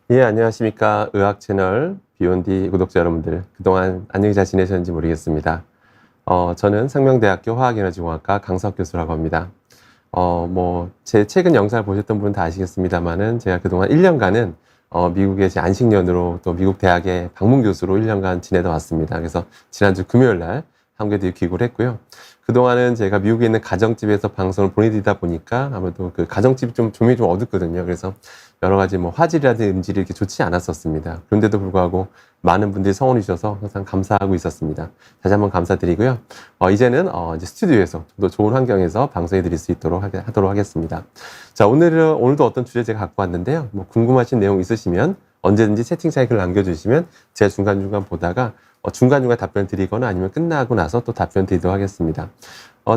예, 안녕하십니까. 의학 채널 비욘디 구독자 여러분들. 그동안 안녕히 잘 지내셨는지 모르겠습니다. 저는 상명대학교 화학에너지공학과 강석 교수라고 합니다. 제 최근 영상을 보셨던 분은 다 아시겠습니다만은 제가 그동안 1년간은 미국의 제 안식년으로 또 미국 대학의 방문 교수로 1년간 지내다 왔습니다. 그래서 지난주 금요일 날 한국에 귀국을 했고요. 그동안은 제가 미국에 있는 가정집에서 방송을 보내드리다 보니까 아무래도 그 가정집이 좀 조명이 좀 어둡거든요. 그래서 여러 가지 화질이라든지 음질이 이렇게 좋지 않았었습니다. 그런데도 불구하고 많은 분들이 성원해 주셔서 항상 감사하고 있었습니다. 다시 한번 감사드리고요. 이제는 이제 스튜디오에서 좀 더 좋은 환경에서 방송해 드릴 수 있도록 하도록 하겠습니다. 자, 오늘도 어떤 주제 제가 갖고 왔는데요. 궁금하신 내용 있으시면 언제든지 채팅창에 글 남겨주시면 제가 중간중간 보다가 중간중간 답변 드리거나 아니면 끝나고 나서 또 답변 드리도록 하겠습니다.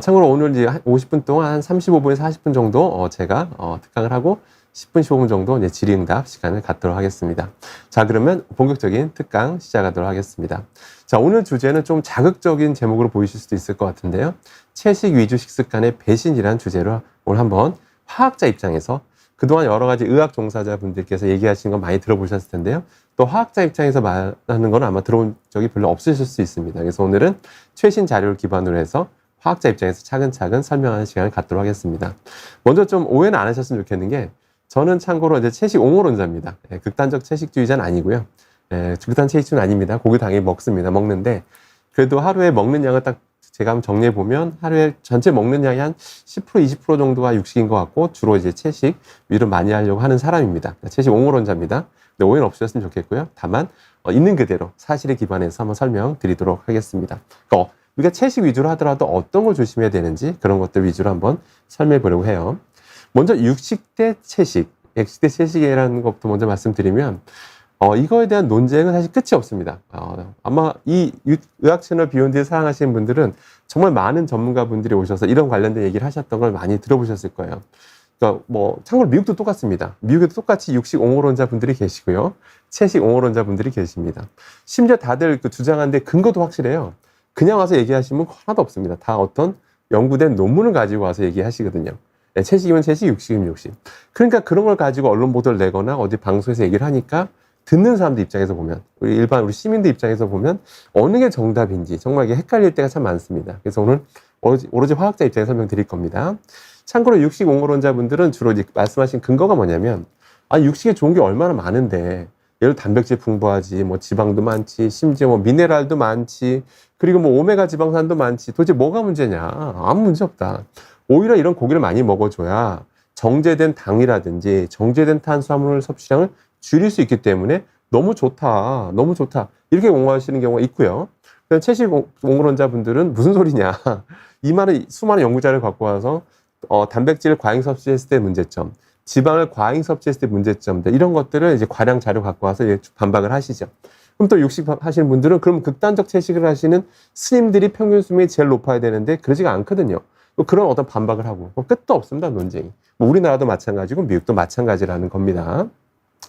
참고로 오늘 이제 50분 동안 한 35분에서 40분 정도 제가 특강을 하고 10분, 15분 정도 이제 질의응답 시간을 갖도록 하겠습니다. 자, 그러면 본격적인 특강 시작하도록 하겠습니다. 자, 오늘 주제는 좀 자극적인 제목으로 보이실 수도 있을 것 같은데요. 채식 위주 식습관의 배신이라는 주제로 오늘 한번 화학자 입장에서 그동안 여러 가지 의학 종사자분들께서 얘기하신 거 많이 들어보셨을 텐데요. 또 화학자 입장에서 말하는 건 아마 들어본 적이 별로 없으실 수 있습니다. 그래서 오늘은 최신 자료를 기반으로 해서 화학자 입장에서 차근차근 설명하는 시간을 갖도록 하겠습니다. 먼저 좀 오해는 안 하셨으면 좋겠는 게 저는 참고로 이제 채식 옹호론자입니다. 극단적 채식주의자는 아니고요. 극단 채식주의는 아닙니다. 고기 당연히 먹습니다. 그래도 하루에 먹는 양을 딱 제가 한번 정리해 보면 하루에 전체 먹는 양이 한 10%, 20% 정도가 육식인 것 같고 주로 이제 채식 위를 많이 하려고 하는 사람입니다. 채식 옹호론자입니다. 근데 오해는 없으셨으면 좋겠고요. 다만 있는 그대로 사실에 기반해서 한번 설명드리도록 하겠습니다. 그러니까 우리가 채식 위주로 하더라도 어떤 걸 조심해야 되는지 그런 것들 위주로 한번 설명해 보려고 해요. 먼저 육식 대 채식, 액식 대 채식이라는 것부터 먼저 말씀드리면 이거에 대한 논쟁은 사실 끝이 없습니다. 아마 이 의학 채널 비욘드에 사랑하시는 분들은 정말 많은 전문가분들이 오셔서 이런 관련된 얘기를 하셨던 걸 많이 들어보셨을 거예요. 그러니까 참고로 미국도 똑같습니다. 미국에도 똑같이 육식 옹호론자 분들이 계시고요. 채식 옹호론자 분들이 계십니다. 심지어 다들 그 주장하는데 근거도 확실해요. 그냥 와서 얘기하시면 하나도 없습니다. 다 어떤 연구된 논문을 가지고 와서 얘기하시거든요. 채식이면 채식, 육식이면 육식. 그러니까 그런 걸 가지고 언론 보도를 내거나 어디 방송에서 얘기를 하니까 듣는 사람들 입장에서 보면, 우리 시민들 입장에서 보면 어느 게 정답인지 정말 이게 헷갈릴 때가 참 많습니다. 그래서 오늘 오로지 화학자 입장에서 설명드릴 겁니다. 참고로 육식 옹호론자분들은 주로 이제 말씀하신 근거가 뭐냐면, 육식에 좋은 게 얼마나 많은데, 예를 들어 단백질 풍부하지, 지방도 많지, 심지어 미네랄도 많지, 그리고 오메가 지방산도 많지, 도대체 뭐가 문제냐? 아무 문제 없다. 오히려 이런 고기를 많이 먹어줘야 정제된 당이라든지 정제된 탄수화물 섭취량을 줄일 수 있기 때문에 너무 좋다, 너무 좋다 이렇게 옹호하시는 경우가 있고요. 채식 옹호론자분들은 무슨 소리냐, 수많은 연구자를 갖고 와서 단백질을 과잉 섭취했을 때 문제점, 지방을 과잉 섭취했을 때 문제점들 이런 것들을 이제 과량 자료 갖고 와서 반박을 하시죠. 그럼 또 육식 하시는 분들은 그럼 극단적 채식을 하시는 스님들이 평균 수명이 제일 높아야 되는데 그러지가 않거든요. 그런 어떤 반박을 하고 끝도 없습니다, 논쟁이. 우리나라도 마찬가지고 미국도 마찬가지라는 겁니다.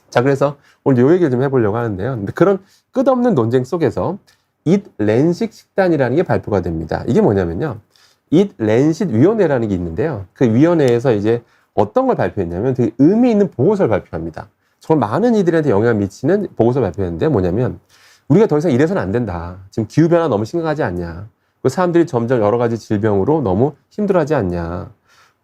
자, 그래서 오늘 요 얘기를 좀 해보려고 하는데요. 근데 그런 끝없는 논쟁 속에서 Eat 렌식 식단이라는 게 발표가 됩니다. 이게 뭐냐면요, Eat 렌식 위원회라는 게 있는데요. 그 위원회에서 이제 어떤 걸 발표했냐면 되게 의미 있는 보고서를 발표합니다. 정말 많은 이들한테 영향을 미치는 보고서를 발표했는데 뭐냐면, 우리가 더 이상 이래서는 안 된다. 지금 기후변화 너무 심각하지 않냐. 그 사람들이 점점 여러 가지 질병으로 너무 힘들어하지 않냐.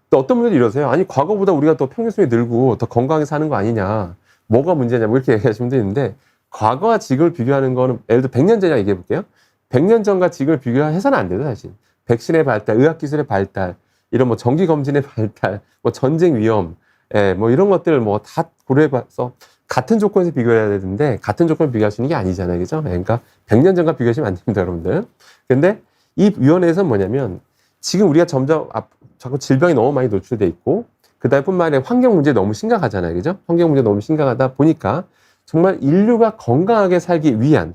또 어떤 분들이 이러세요. 아니, 과거보다 우리가 더 평균 수명이 늘고 더 건강하게 사는 거 아니냐. 뭐가 문제냐. 이렇게 얘기하시는 분도 있는데, 과거와 지금을 비교하는 거는 예를 들어 100년 전이라 얘기해 볼게요. 100년 전과 지금을 비교해서는 안 돼요, 사실. 백신의 발달, 의학기술의 발달, 이런 정기검진의 발달, 전쟁 위험, 이런 것들 다 고려해봐서 같은 조건에서 비교해야 되는데, 같은 조건을 비교하시는 게 아니잖아요. 그죠? 그러니까 100년 전과 비교하시면 안 됩니다, 여러분들. 근데 이 위원회에서는 뭐냐면, 지금 우리가 점점 자꾸 질병이 너무 많이 노출돼 있고, 그 다음에 뿐만 아니라 환경 문제 너무 심각하잖아요. 그죠? 환경 문제 너무 심각하다 보니까 정말 인류가 건강하게 살기 위한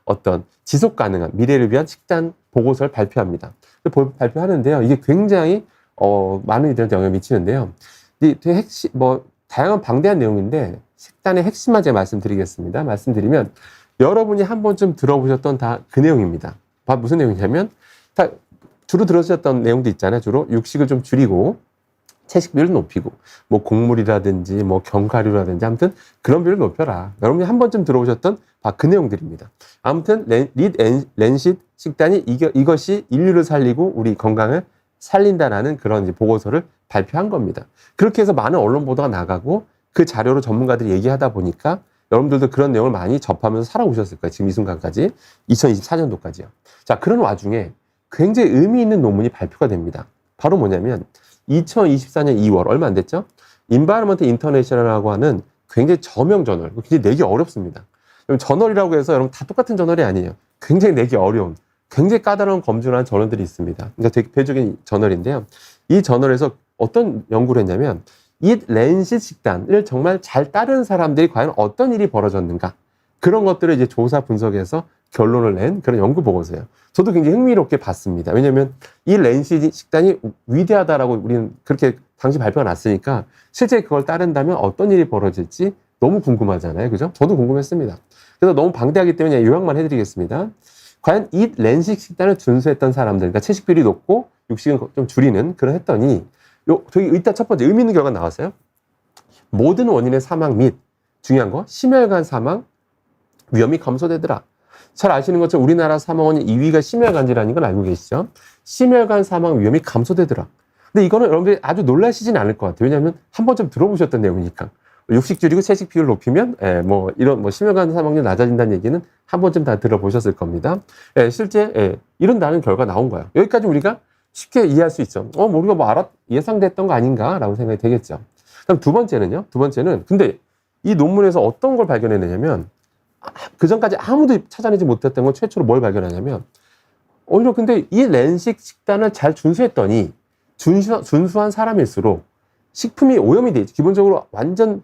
어떤 지속 가능한 미래를 위한 식단 보고서를 발표합니다. 발표하는데요. 이게 굉장히 많은 이들한테 영향을 미치는데요. 되게 다양한 방대한 내용인데 식단의 핵심만 제가 말씀드리겠습니다. 말씀드리면 여러분이 한 번쯤 들어보셨던 다 그 내용입니다. 무슨 내용이냐면 주로 들으셨던 내용도 있잖아요. 주로 육식을 좀 줄이고 채식 비율을 높이고, 뭐 곡물이라든지 뭐 견과류라든지 아무튼 그런 비율을 높여라. 여러분이 한 번쯤 들어오셨던 그 내용들입니다. 아무튼 랜싯 식단이 이것이 인류를 살리고 우리 건강을 살린다라는 그런 이제 보고서를 발표한 겁니다. 그렇게 해서 많은 언론 보도가 나가고 그 자료로 전문가들이 얘기하다 보니까 여러분들도 그런 내용을 많이 접하면서 살아오셨을 거예요. 지금 이 순간까지. 2024년도까지요. 자, 그런 와중에 굉장히 의미 있는 논문이 발표가 됩니다. 바로 뭐냐면 2024년 2월, 얼마 안 됐죠? 인바이러먼트 인터내셔널이라고 하는 굉장히 저명 저널, 굉장히 내기 어렵습니다. 저널이라고 해서 여러분 다 똑같은 저널이 아니에요. 굉장히 내기 어려운, 굉장히 까다로운 검증을 한 저널들이 있습니다. 그러니까 되게 대표적인 저널인데요. 이 저널에서 어떤 연구를 했냐면 이 랜싯 식단을 정말 잘 따르는 사람들이 과연 어떤 일이 벌어졌는가, 그런 것들을 이제 조사 분석해서 결론을 낸 그런 연구 보고서예요. 저도 굉장히 흥미롭게 봤습니다. 왜냐하면 이 랜싯 식단이 위대하다라고 우리는 그렇게 당시 발표가 났으니까 실제 그걸 따른다면 어떤 일이 벌어질지 너무 궁금하잖아요. 그죠? 저도 궁금했습니다. 그래서 너무 방대하기 때문에 요약만 해드리겠습니다. 과연 이 랜식 식단을 준수했던 사람들, 그러니까 채식 비율이 높고 육식은 좀 줄이는 그런 했더니 되게 일단 첫 번째 의미 있는 결과가 나왔어요. 모든 원인의 사망 및 중요한 거 심혈관 사망 위험이 감소되더라. 잘 아시는 것처럼 우리나라 사망원인 2위가 심혈관 질환인 걸 알고 계시죠? 심혈관 사망 위험이 감소되더라. 근데 이거는 여러분들이 아주 놀라시진 않을 것 같아요. 왜냐하면 한 번쯤 들어보셨던 내용이니까. 육식 줄이고 채식 비율 높이면 뭐 이런 심혈관 사망률 낮아진다는 얘기는 한 번쯤 다 들어보셨을 겁니다. 실제 이런다는 결과 나온 거예요. 여기까지 우리가 쉽게 이해할 수 있죠. 우리가 뭐 예상됐던 거 아닌가라고 생각이 되겠죠. 그럼 두 번째는요. 두 번째는 근데 이 논문에서 어떤 걸 발견해내냐면 그 전까지 아무도 찾아내지 못했던 건 최초로 뭘 발견하냐면 오히려 근데 이 랜식 식단을 잘 준수했더니 준수한 사람일수록 식품이 오염이 돼 있죠. 기본적으로 완전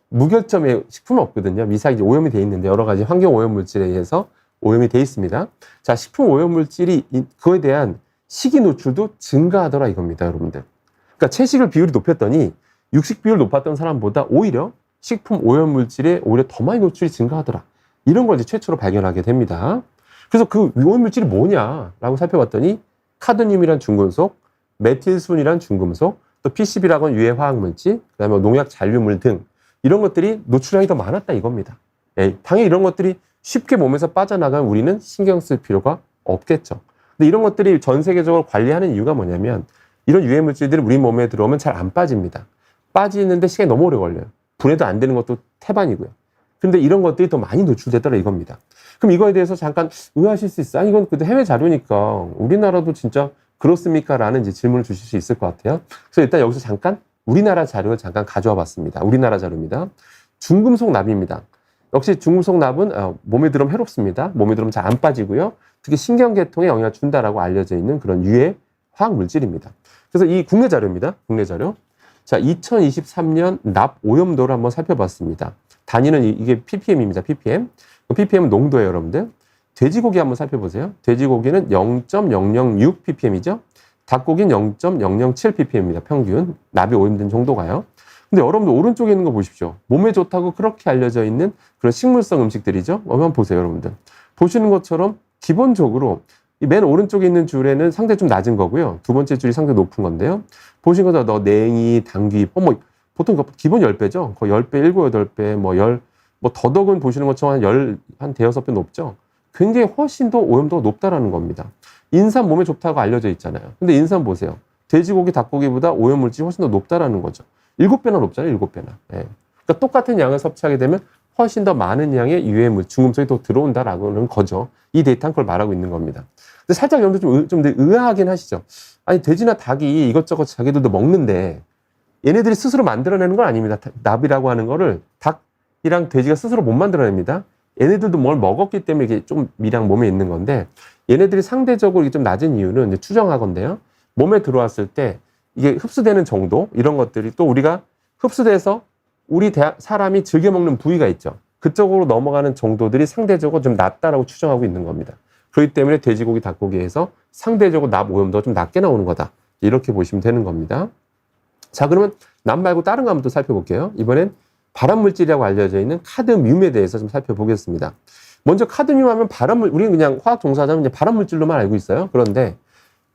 무결점의 식품은 없거든요. 미사일이 오염이 돼 있는데 여러 가지 환경 오염 물질에 의해서 오염이 돼 있습니다. 자, 식품 오염 물질이 그거에 대한 식이 노출도 증가하더라 이겁니다, 여러분들. 그러니까 채식을 비율이 높였더니 육식 비율 높았던 사람보다 오히려 식품 오염 물질에 오히려 더 많이 노출이 증가하더라. 이런 걸 이제 최초로 발견하게 됩니다. 그래서 그 오염 물질이 뭐냐라고 살펴봤더니 카드뮴이란 중금속, 메틸순이란 중금속, 또 PCB라고 하는 유해 화학 물질, 그다음에 농약 잔류물 등 이런 것들이 노출량이 더 많았다 이겁니다. 당연히 이런 것들이 쉽게 몸에서 빠져나가면 우리는 신경 쓸 필요가 없겠죠. 근데 이런 것들이 전 세계적으로 관리하는 이유가 뭐냐면 이런 유해 물질들이 우리 몸에 들어오면 잘 안 빠집니다. 빠지는데 시간이 너무 오래 걸려요. 분해도 안 되는 것도 태반이고요. 근데 이런 것들이 더 많이 노출되더라 이겁니다. 그럼 이거에 대해서 잠깐 의아하실 수 있어요. 이건 근데 해외 자료니까 우리나라도 진짜 그렇습니까? 라는 이제 질문을 주실 수 있을 것 같아요. 그래서 일단 여기서 잠깐 우리나라 자료를 잠깐 가져와 봤습니다. 우리나라 자료입니다. 중금속 납입니다. 역시 중금속 납은 몸에 들어오면 해롭습니다. 몸에 들어오면 잘 안 빠지고요. 특히 신경계통에 영향을 준다라고 알려져 있는 그런 유해 화학 물질입니다. 그래서 이 국내 자료입니다. 국내 자료. 자, 2023년 납 오염도를 한번 살펴봤습니다. 단위는 이게 ppm입니다. ppm. ppm은 농도예요, 여러분들. 돼지고기 한번 살펴보세요. 돼지고기는 0.006 ppm이죠. 닭고기는 0.007 ppm입니다. 평균. 납이 오염된 정도가요. 근데 여러분들 오른쪽에 있는 거 보십시오. 몸에 좋다고 그렇게 알려져 있는 그런 식물성 음식들이죠. 한번 보세요, 여러분들. 보시는 것처럼 기본적으로 이 맨 오른쪽에 있는 줄에는 상대 좀 낮은 거고요. 두 번째 줄이 상대 높은 건데요. 보시는 것처럼 냉이, 당귀, 보통 기본 10배죠. 거의 10배, 7, 8배, 더덕은 보시는 것처럼 한 대여섯 배 높죠. 굉장히 훨씬 더 오염도가 높다라는 겁니다. 인삼 몸에 좋다고 알려져 있잖아요. 근데 인삼 보세요. 돼지고기, 닭고기보다 오염물질이 훨씬 더 높다라는 거죠. 7배나 높잖아요, 7배나. 그러니까 똑같은 양을 섭취하게 되면 훨씬 더 많은 양의 유해물, 중금속이 더 들어온다라는 거죠. 이 데이터는 그걸 말하고 있는 겁니다. 근데 살짝 여러분들 좀 의아하긴 하시죠. 아니, 돼지나 닭이 이것저것 자기들도 먹는데 얘네들이 스스로 만들어내는 건 아닙니다. 납이라고 하는 거를 닭이랑 돼지가 스스로 못 만들어냅니다. 얘네들도 뭘 먹었기 때문에 이게 좀 미량 몸에 있는 건데 얘네들이 상대적으로 이게 좀 낮은 이유는 이제 추정하건데요. 몸에 들어왔을 때 이게 흡수되는 정도 이런 것들이 또 우리가 흡수돼서 우리 사람이 즐겨 먹는 부위가 있죠. 그쪽으로 넘어가는 정도들이 상대적으로 좀 낮다라고 추정하고 있는 겁니다. 그렇기 때문에 돼지고기, 닭고기에서 상대적으로 납 오염도가 좀 낮게 나오는 거다. 이렇게 보시면 되는 겁니다. 자, 그러면 납 말고 다른 거 한번 또 살펴볼게요. 이번엔 발암물질이라고 알려져 있는 카드뮴에 대해서 좀 살펴보겠습니다. 먼저 카드뮴 하면 우리는 그냥 화학 동사자면 이제 발암물질로만 알고 있어요. 그런데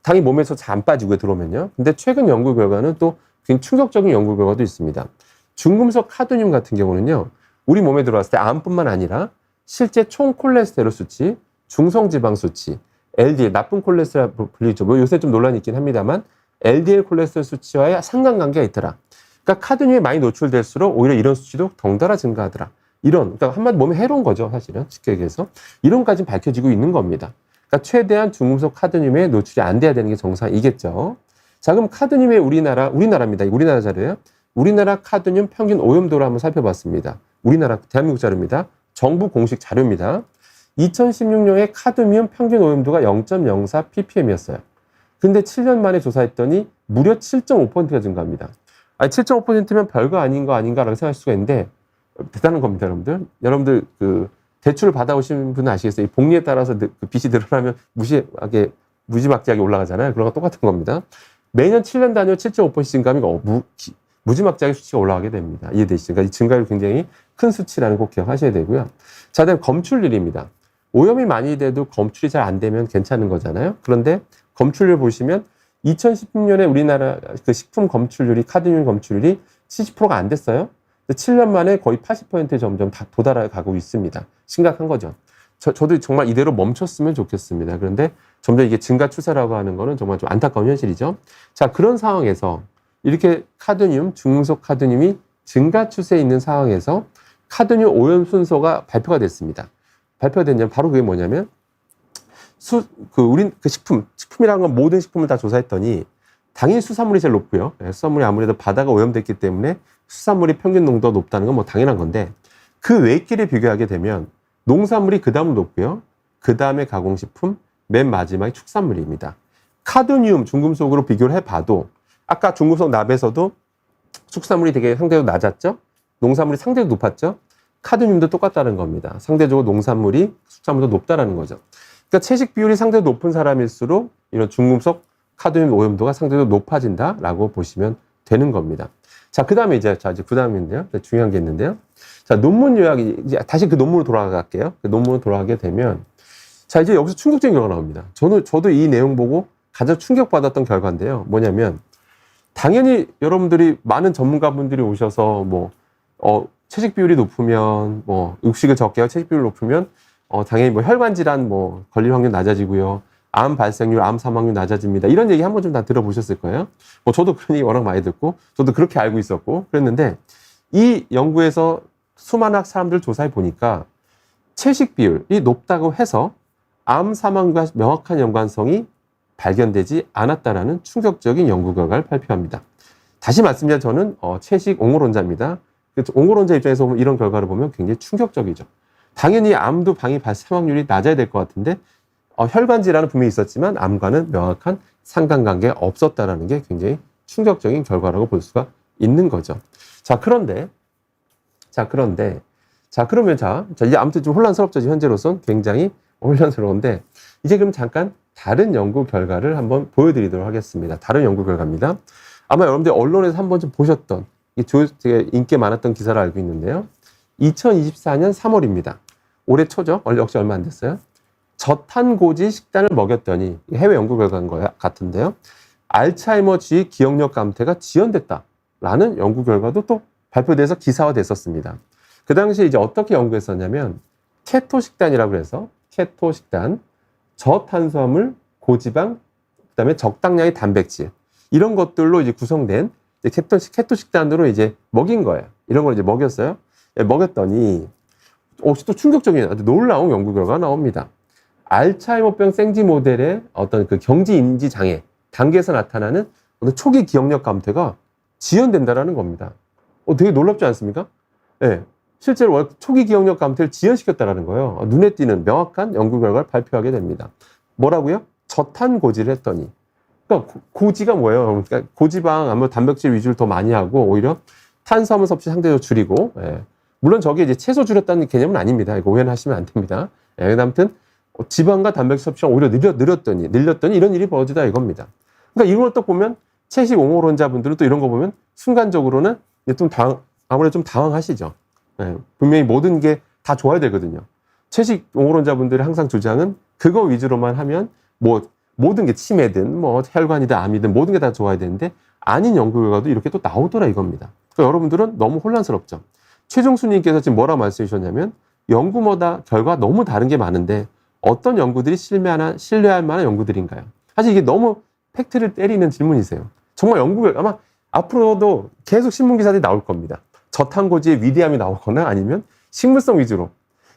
당이 몸에서 잘 안 빠지고 들어오면요. 근데 최근 연구 결과는 또 굉장히 충격적인 연구 결과도 있습니다. 중금속 카드뮴 같은 경우는요, 우리 몸에 들어왔을 때 암뿐만 아니라 실제 총 콜레스테롤 수치, 중성지방 수치, LDL, 나쁜 콜레스테롤 불리죠. 뭐 요새 좀 논란이 있긴 합니다만 LDL 콜레스테롤 수치와의 상관관계가 있더라. 그러니까 카드뮴에 많이 노출될수록 오히려 이런 수치도 덩달아 증가하더라. 그러니까 한마디 몸에 해로운 거죠, 사실은. 쉽게 얘기해서. 이론까지 밝혀지고 있는 겁니다. 그러니까 최대한 중금속 카드뮴에 노출이 안 돼야 되는 게 정상이겠죠. 자, 그럼 카드뮴의 우리나라입니다. 우리나라 자료예요. 우리나라 카드뮴 평균 오염도를 한번 살펴봤습니다. 우리나라, 대한민국 자료입니다. 정부 공식 자료입니다. 2016년에 카드뮴 평균 오염도가 0.04 ppm이었어요. 근데 7년 만에 조사했더니 무려 7.5%가 증가합니다. 아니, 7.5%면 별거 아닌 거 아닌가라고 생각할 수가 있는데 대단한 겁니다, 여러분들. 여러분들 그 대출을 받아오신 분은 아시겠어요? 이 복리에 따라서 그 빚이 늘어나면 무지막지하게 올라가잖아요. 그런 거 똑같은 겁니다. 매년 7년 단위로 7.5% 증가하면 무지막지하게 수치가 올라가게 됩니다. 이해되시죠? 그러니까 이 증가율이 굉장히 큰 수치라는 거 꼭 기억하셔야 되고요. 자, 다음 검출률입니다. 오염이 많이 돼도 검출이 잘 안 되면 괜찮은 거잖아요. 그런데 검출률 보시면 2016년에 우리나라 그 식품 검출률이, 카드뮴 검출률이 70%가 안 됐어요. 7년 만에 거의 80%에 점점 다 도달해 가고 있습니다. 심각한 거죠. 저도 정말 이대로 멈췄으면 좋겠습니다. 그런데 점점 이게 증가 추세라고 하는 거는 정말 좀 안타까운 현실이죠. 자, 그런 상황에서 이렇게 카드뮴, 중금속 카드뮴이 증가 추세에 있는 상황에서 카드뮴 오염 순서가 발표가 됐습니다. 발표가 됐냐면 바로 그게 뭐냐면 식품이라는 건 모든 식품을 다 조사했더니 당연히 수산물이 제일 높고요. 수산물이 아무래도 바다가 오염됐기 때문에 수산물이 평균 농도가 높다는 건 뭐 당연한 건데 그 외끼리 비교하게 되면 농산물이 그 다음 높고요. 그 다음에 가공식품, 맨 마지막에 축산물입니다. 카드뮴, 중금속으로 비교를 해봐도 아까 중금속 납에서도 축산물이 되게 상대적으로 낮았죠? 농산물이 상대적으로 높았죠? 카드뮴도 똑같다는 겁니다. 상대적으로 농산물이 축산물도 높다는 거죠. 그러니까 채식 비율이 상대적으로 높은 사람일수록 이런 중금속 카드뮴 오염도가 상대적으로 높아진다라고 보시면 되는 겁니다. 자, 그 다음에 이제 그 다음인데요. 중요한 게 있는데요. 자, 논문 요약이, 이제 다시 그 논문으로 돌아갈게요. 그 논문으로 돌아가게 되면, 자, 이제 여기서 충격적인 결과가 나옵니다. 저도 이 내용 보고 가장 충격받았던 결과인데요. 뭐냐면, 당연히 여러분들이 많은 전문가분들이 오셔서 채식 비율이 높으면, 육식을 적게 하고 채식 비율이 높으면, 당연히 혈관 질환 걸릴 확률 낮아지고요. 암 발생률, 암 사망률 낮아집니다. 이런 얘기 한 번 좀 다 들어보셨을 거예요. 저도 그런 얘기 워낙 많이 듣고, 저도 그렇게 알고 있었고, 그랬는데, 이 연구에서 수많은 사람들 조사해 보니까 채식 비율이 높다고 해서 암 사망과 명확한 연관성이 발견되지 않았다라는 충격적인 연구 결과를 발표합니다. 다시 말씀드리면 저는 채식 옹호론자입니다. 옹호론자 입장에서 보면 이런 결과를 보면 굉장히 충격적이죠. 당연히 암도 방위 사망률이 낮아야 될 것 같은데 혈관 질환은 분명히 있었지만 암과는 명확한 상관관계가 없었다라는 게 굉장히 충격적인 결과라고 볼 수가 있는 거죠. 그러면 이제 아무튼 좀 혼란스럽죠. 현재로선 굉장히 혼란스러운데 이제 그럼 잠깐 다른 연구 결과를 한번 보여드리도록 하겠습니다. 다른 연구 결과입니다. 아마 여러분들 언론에서 한 번쯤 보셨던 되게 인기 많았던 기사를 알고 있는데요. 2024년 3월입니다. 올해 초죠. 역시 얼마 안 됐어요. 저탄고지 식단을 먹였더니 해외 연구 결과인 것 같은데요. 알츠하이머 주의 기억력 감퇴가 지연됐다라는 연구 결과도 또 발표돼서 기사화됐었습니다. 그 당시에 이제 어떻게 연구했었냐면 케토 식단이라고 해서 케토 식단, 저탄수화물, 고지방, 그다음에 적당량의 단백질 이런 것들로 이제 구성된 이제 케토 식단으로 이제 먹인 거예요. 이런 걸 이제 먹였어요. 먹였더니 혹시 또 충격적인 아주 놀라운 연구 결과가 나옵니다. 알츠하이머병 생쥐 모델의 어떤 그 경지 인지 장애 단계에서 나타나는 어떤 초기 기억력 감퇴가 지연된다라는 겁니다. 되게 놀랍지 않습니까? 네. 실제로 초기 기억력 감퇴를 지연시켰다라는 거예요. 눈에 띄는 명확한 연구 결과를 발표하게 됩니다. 뭐라고요? 저탄고지를 했더니. 그러니까 고지가 뭐예요? 그러니까 고지방, 아무래도 단백질 위주를 더 많이 하고 오히려 탄수화물 섭취 상대적으로 줄이고, 예. 물론 저게 이제 채소 줄였다는 개념은 아닙니다. 이거 오해는 하시면 안 됩니다. 예. 아무튼 지방과 단백질 섭취가 오히려 늘렸더니 이런 일이 벌어지다 이겁니다. 그러니까 이런 걸 또 보면 채식 옹호론자분들은 또 이런 거 보면 순간적으로는 좀 아무래도 좀 당황하시죠. 예. 분명히 모든 게 다 좋아야 되거든요. 채식 옹호론자분들의 항상 주장은 그거 위주로만 하면 모든 게 치매든 혈관이든 암이든 모든 게 다 좋아야 되는데 아닌 연구 결과도 이렇게 또 나오더라 이겁니다. 그러니까 여러분들은 너무 혼란스럽죠. 최종수님께서 지금 뭐라 말씀해 주셨냐면 연구마다 결과 너무 다른 게 많은데 어떤 연구들이 신뢰할 만한 연구들인가요? 사실 이게 너무 팩트를 때리는 질문이세요. 정말 연구를 아마 앞으로도 계속 신문 기사들이 나올 겁니다. 저탄고지의 위대함이 나오거나 아니면 식물성 위주로.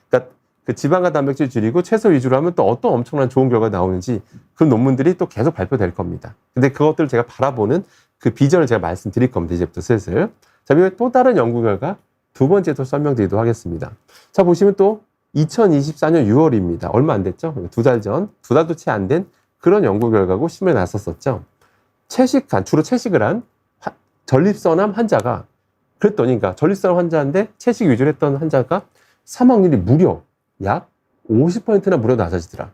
그러니까 그 지방과 단백질 줄이고 채소 위주로 하면 또 어떤 엄청난 좋은 결과가 나오는지 그 논문들이 또 계속 발표될 겁니다. 근데 그것들을 제가 바라보는 그 비전을 제가 말씀드릴 겁니다. 이제부터 슬슬. 자, 그리고 또 다른 연구 결과 두 번째 또 설명드리도록 하겠습니다. 자, 보시면 또 2024년 6월입니다. 얼마 안 됐죠? 두 달 전, 두 달도 채 안 된 그런 연구 결과고 신문에 났었었죠. 주로 채식을 한 전립선암 환자가 그랬더니, 그러니까 전립선암 환자인데 채식 위주로 했던 환자가 사망률이 무려 약 50%나 무려 낮아지더라.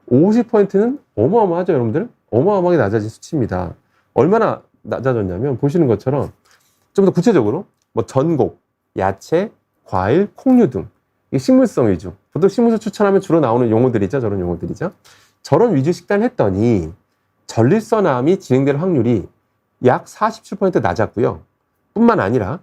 50%는 어마어마하죠, 여러분들? 어마어마하게 낮아진 수치입니다. 얼마나 낮아졌냐면 보시는 것처럼 좀 더 구체적으로 뭐 전곡, 야채, 과일, 콩류 등 식물성 위주. 보통 식물성 추천하면 주로 나오는 용어들이죠. 저런 용어들이죠. 저런 위주 식단을 했더니 전립선암이 진행될 확률이 약 47% 낮았고요. 뿐만 아니라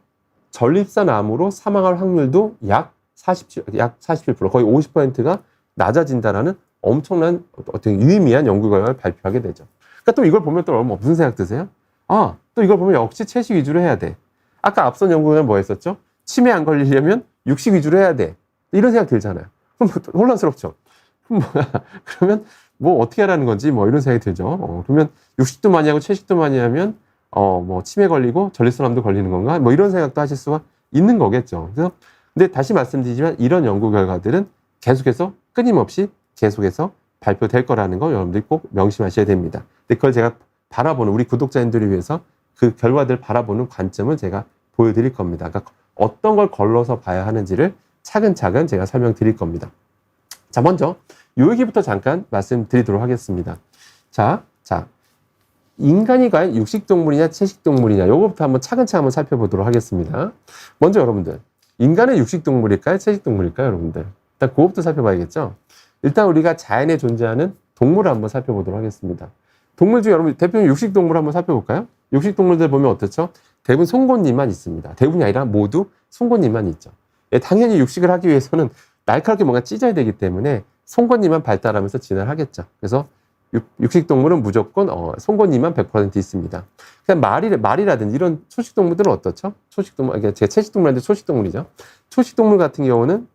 전립선암으로 사망할 확률도 약 47%, 거의 50%가 낮아진다라는 엄청난 어떤 유의미한 연구 결과를 발표하게 되죠. 그러니까 또 이걸 보면 또 무슨 생각 드세요? 아, 또 이걸 보면 역시 채식 위주로 해야 돼. 아까 앞선 연구는 뭐 했었죠? 치매 안 걸리려면 육식 위주로 해야 돼. 이런 생각 들잖아요. 그럼 혼란스럽죠? 그러면 뭐 어떻게 하라는 건지 뭐 이런 생각이 들죠. 그러면 육식도 많이 하고 채식도 많이 하면 뭐 치매 걸리고 전립선암도 걸리는 건가? 뭐 이런 생각도 하실 수가 있는 거겠죠. 그래서 근데 다시 말씀드리지만 이런 연구 결과들은 계속해서 끊임없이 계속해서 발표될 거라는 거 여러분들이 꼭 명심하셔야 됩니다. 근데 그걸 제가 바라보는 우리 구독자님들을 위해서 그 결과들을 바라보는 관점을 제가 보여드릴 겁니다. 그러니까 어떤 걸 걸러서 봐야 하는지를 차근차근 제가 설명드릴 겁니다. 자, 먼저 요 얘기부터 잠깐 말씀드리도록 하겠습니다. 자, 인간이 과연 육식동물이냐 채식동물이냐 요거부터 한번 차근차근 한번 살펴보도록 하겠습니다. 먼저 여러분들, 인간은 육식동물일까요? 채식동물일까요? 여러분들, 일단 그것부터 살펴봐야겠죠. 일단 우리가 자연에 존재하는 동물을 한번 살펴보도록 하겠습니다. 동물 중에 여러분 대표적인 육식동물 한번 살펴볼까요? 육식동물들 보면 어떻죠? 대부분 송곳니만 있습니다. 대부분이 아니라 모두 송곳니만 있죠. 예, 당연히 육식을 하기 위해서는 날카롭게 뭔가 찢어야 되기 때문에 송곳니만 발달하면서 진화를 하겠죠. 그래서 육식동물은 무조건 송곳니만 100% 있습니다. 그냥 말이라든지 이런 초식동물들은 어떻죠? 초식동물, 제가 채식동물인데 초식동물이죠. 초식동물 같은 경우는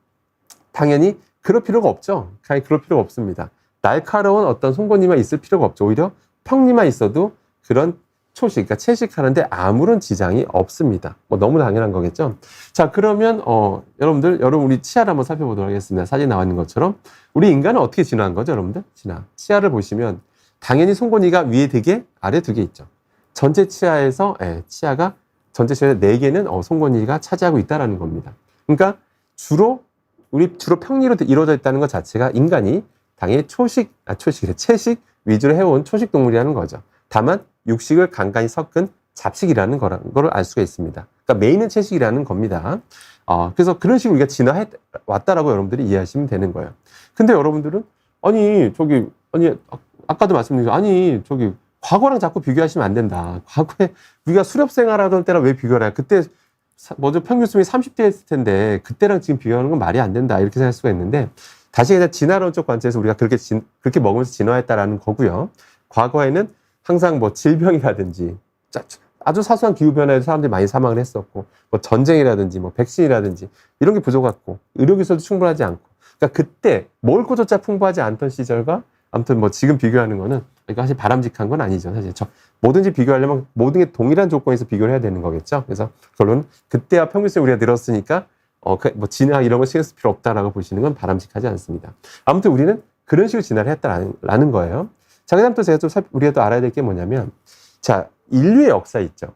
당연히 그럴 필요가 없죠. 그럴 필요가 없습니다. 날카로운 어떤 송곳니만 있을 필요가 없죠. 오히려 평니만 있어도 그런 초식, 그러니까 채식하는데 아무런 지장이 없습니다. 뭐 너무 당연한 거겠죠. 자, 그러면 여러분 우리 치아를 한번 살펴보도록 하겠습니다. 사진 나와 있는 것처럼 우리 인간은 어떻게 진화한 거죠, 여러분들? 치아를 보시면 당연히 송곳니가 위에 2개, 아래 2개 있죠. 전체 치아에서 치아가 전체 치아에 4개는 송곳니가 차지하고 있다라는 겁니다. 그러니까 주로 평리로 이루어져 있다는 것 자체가 인간이 당연히 채식 위주로 해온 초식 동물이라는 거죠. 다만 육식을 간간히 섞은 잡식이라는 거를 알 수가 있습니다. 그러니까 메인은 채식이라는 겁니다. 그래서 그런 식으로 우리가 진화해 왔다라고 여러분들이 이해하시면 되는 거예요. 근데 여러분들은 아까도 말씀드린 과거랑 자꾸 비교하시면 안 된다. 과거에 우리가 수렵 생활하던 때랑 왜 비교를 해요? 그때 먼저 평균 수명이 30대였을 텐데 그때랑 지금 비교하는 건 말이 안 된다 이렇게 생각할 수가 있는데, 다시 그냥 진화론적 관점에서 우리가 그렇게 먹으면서 진화했다라는 거고요. 과거에는 항상 뭐 질병이라든지 아주 사소한 기후변화에도 사람들이 많이 사망을 했었고, 뭐 전쟁이라든지 뭐 백신이라든지 이런 게 부족했고, 의료기술도 충분하지 않고, 그러니까 그때 먹을 것조차 풍부하지 않던 시절과 아무튼 뭐 지금 비교하는 거는 이거 사실 바람직한 건 아니죠. 사실 뭐든지 비교하려면 모든 게 동일한 조건에서 비교를 해야 되는 거겠죠. 그래서 결론은 그때와 평균수에 우리가 늘었으니까 뭐 진화 이런 거 신경 쓸 필요 없다라고 보시는 건 바람직하지 않습니다. 아무튼 우리는 그런 식으로 진화를 했다라는 거예요. 자, 그다음 또 우리가 또 알아야 될 게 뭐냐면, 자, 인류의 역사 있죠.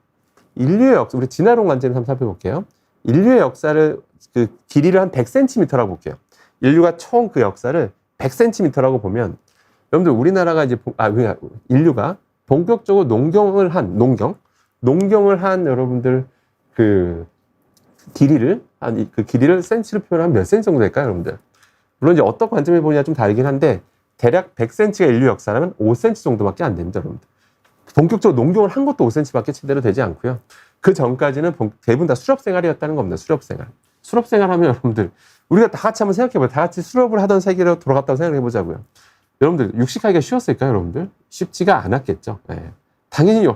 인류의 역사, 우리 진화론 관점에서 한번 살펴볼게요. 인류의 역사를 그 길이를 한 100cm라고 볼게요. 인류가 총 그 역사를 100cm라고 보면, 여러분들 우리나라가 인류가 본격적으로 농경을 한 여러분들 그 길이를 센치로 표현하면 몇 센치 정도 될까요, 여러분들? 물론 이제 어떤 관점에 보냐 좀 다르긴 한데 대략 100cm가 인류 역사라면 5cm 정도밖에 안 됩니다, 여러분들. 본격적으로 농경을 한 것도 5cm밖에 제대로 되지 않고요. 그 전까지는 대부분 다 수렵 생활이었다는 겁니다. 수렵 생활. 수렵 생활 하면 여러분들, 우리가 다 같이 한번 생각해봐요. 다 같이 수렵을 하던 세계로 돌아갔다고 생각해보자고요. 여러분들, 육식하기가 쉬웠을까요, 여러분들? 쉽지가 않았겠죠. 예. 당연히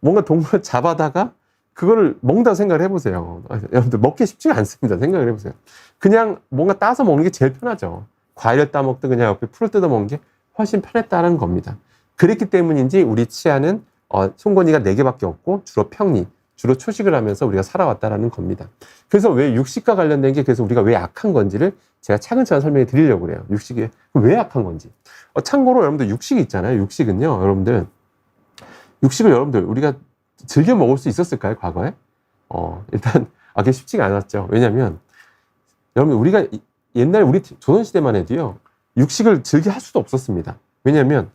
뭔가 동물을 잡아다가 그거를 먹는다고 생각을 해보세요. 여러분들, 먹기 쉽지가 않습니다. 생각을 해보세요. 그냥 뭔가 따서 먹는 게 제일 편하죠. 과일을 따먹든 그냥 옆에 풀을 뜯어 먹는 게 훨씬 편했다는 겁니다. 그랬기 때문인지 우리 치아는 송곳니가 4개밖에 없고 주로 평리, 주로 초식을 하면서 우리가 살아왔다라는 겁니다. 그래서 왜 육식과 관련된 게 그래서 우리가 왜 약한 건지를 제가 차근차근 설명해 드리려고 그래요. 육식이 왜 약한 건지. 참고로 여러분들 육식이 있잖아요. 육식은요, 여러분들. 육식을 여러분들 우리가 즐겨 먹을 수 있었을까요? 과거에? 일단 그게 쉽지가 않았죠. 왜냐면 여러분 우리가 옛날 우리 조선시대만 해도요. 육식을 즐겨 할 수도 없었습니다. 왜냐면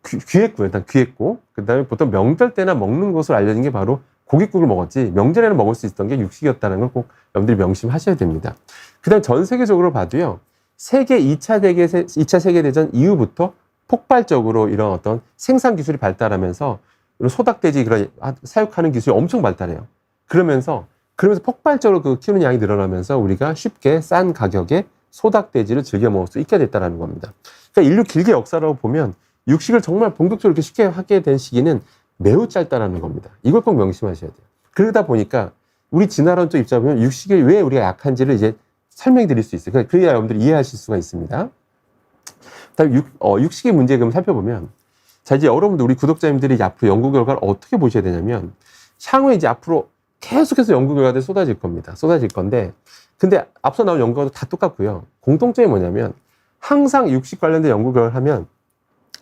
귀했고 일단 귀했고 그다음에 보통 명절 때나 먹는 것으로 알려진 게 바로 고깃국을 먹었지 명절에는 먹을 수 있었던 게 육식이었다는 걸 꼭 여러분들이 명심하셔야 됩니다. 그다음 전 세계적으로 봐도요. 2차 세계대전 이후부터 폭발적으로 이런 어떤 생산 기술이 발달하면서 소닥돼지 그런 사육하는 기술이 엄청 발달해요. 그러면서 폭발적으로 그 키우는 양이 늘어나면서 우리가 쉽게 싼 가격에 소닥돼지를 즐겨 먹을 수 있게 됐다는 겁니다. 그러니까 인류 길게 역사라고 보면 육식을 정말 본격적으로 이렇게 쉽게 하게 된 시기는 매우 짧다라는 겁니다. 이걸 꼭 명심하셔야 돼요. 그러다 보니까 우리 진화론 쪽 입장에 보면 육식이 왜 우리가 약한지를 이제 설명해 드릴 수 있어요. 그래야 여러분들이 이해하실 수가 있습니다. 다음 육식의 문제 그럼 살펴보면 자, 이제 여러분들, 우리 구독자님들이 이제 앞으로 연구 결과를 어떻게 보셔야 되냐면, 향후에 이제 앞으로 계속해서 연구 결과들이 쏟아질 겁니다. 쏟아질 건데, 근데 앞서 나온 연구 결과도 다 똑같고요. 공통점이 뭐냐면, 항상 육식 관련된 연구 결과를 하면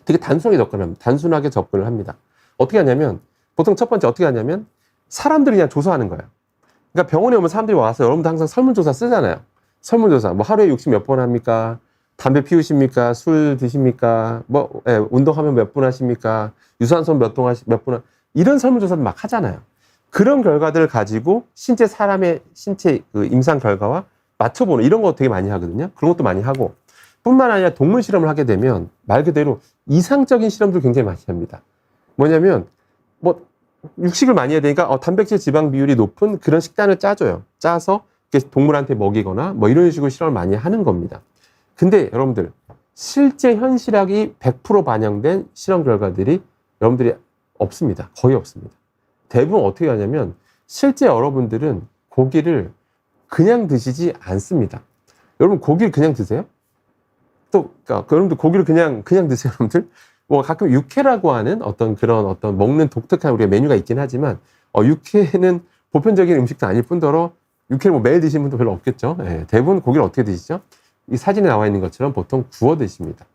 되게 단순하게 접근을 합니다. 어떻게 하냐면, 보통 첫 번째 어떻게 하냐면, 사람들이 그냥 조사하는 거예요. 그러니까 병원에 오면 사람들이 와서 여러분들 항상 설문조사 쓰잖아요. 설문조사. 뭐 하루에 육식 몇 번 합니까? 담배 피우십니까? 술 드십니까? 운동하면 몇 분 하십니까? 유산소 몇 분 이런 설문조사를 막 하잖아요. 그런 결과들을 가지고 사람의 신체 그 임상 결과와 맞춰보는 이런 거 되게 많이 하거든요. 그런 것도 많이 하고 뿐만 아니라 동물 실험을 하게 되면 말 그대로 이상적인 실험도 굉장히 많이 합니다. 뭐냐면 육식을 많이 해야 되니까 단백질 지방 비율이 높은 그런 식단을 짜줘요. 짜서 동물한테 먹이거나 이런 식으로 실험을 많이 하는 겁니다. 근데 여러분들 실제 현실학이 100% 반영된 실험 결과들이 여러분들이 없습니다. 거의 없습니다. 대부분 어떻게 하냐면 실제 여러분들은 고기를 그냥 드시지 않습니다. 여러분 고기를 그냥 드세요? 그러니까 여러분들 고기를 그냥 드세요, 여러분들? 가끔 육회라고 하는 그런 먹는 독특한 우리가 메뉴가 있긴 하지만 육회는 보편적인 음식도 아닐 뿐더러 육회를 매일 드시는 분도 별로 없겠죠. 네, 대부분 고기를 어떻게 드시죠? 이 사진에 나와 있는 것처럼 보통 구워 드십니다.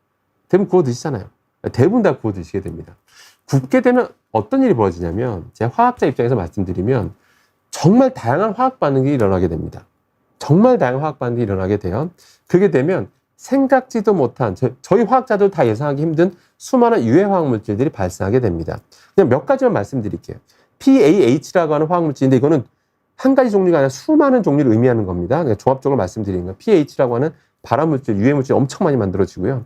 대부분 구워 드시잖아요. 대부분 다 구워 드시게 됩니다. 굽게 되면 어떤 일이 벌어지냐면 제가 화학자 입장에서 말씀드리면 정말 다양한 화학 반응이 일어나게 됩니다. 정말 다양한 화학 반응이 일어나게 돼요. 그게 되면 생각지도 못한 저희 화학자들 다 예상하기 힘든 수많은 유해 화학 물질들이 발생하게 됩니다. 그냥 몇 가지만 말씀드릴게요. PAH라고 하는 화학 물질인데 이거는 한 가지 종류가 아니라 수많은 종류를 의미하는 겁니다. 그냥 종합적으로 말씀드리는 거예요. PAH라고 하는 발암물질, 유해물질 엄청 많이 만들어지고요.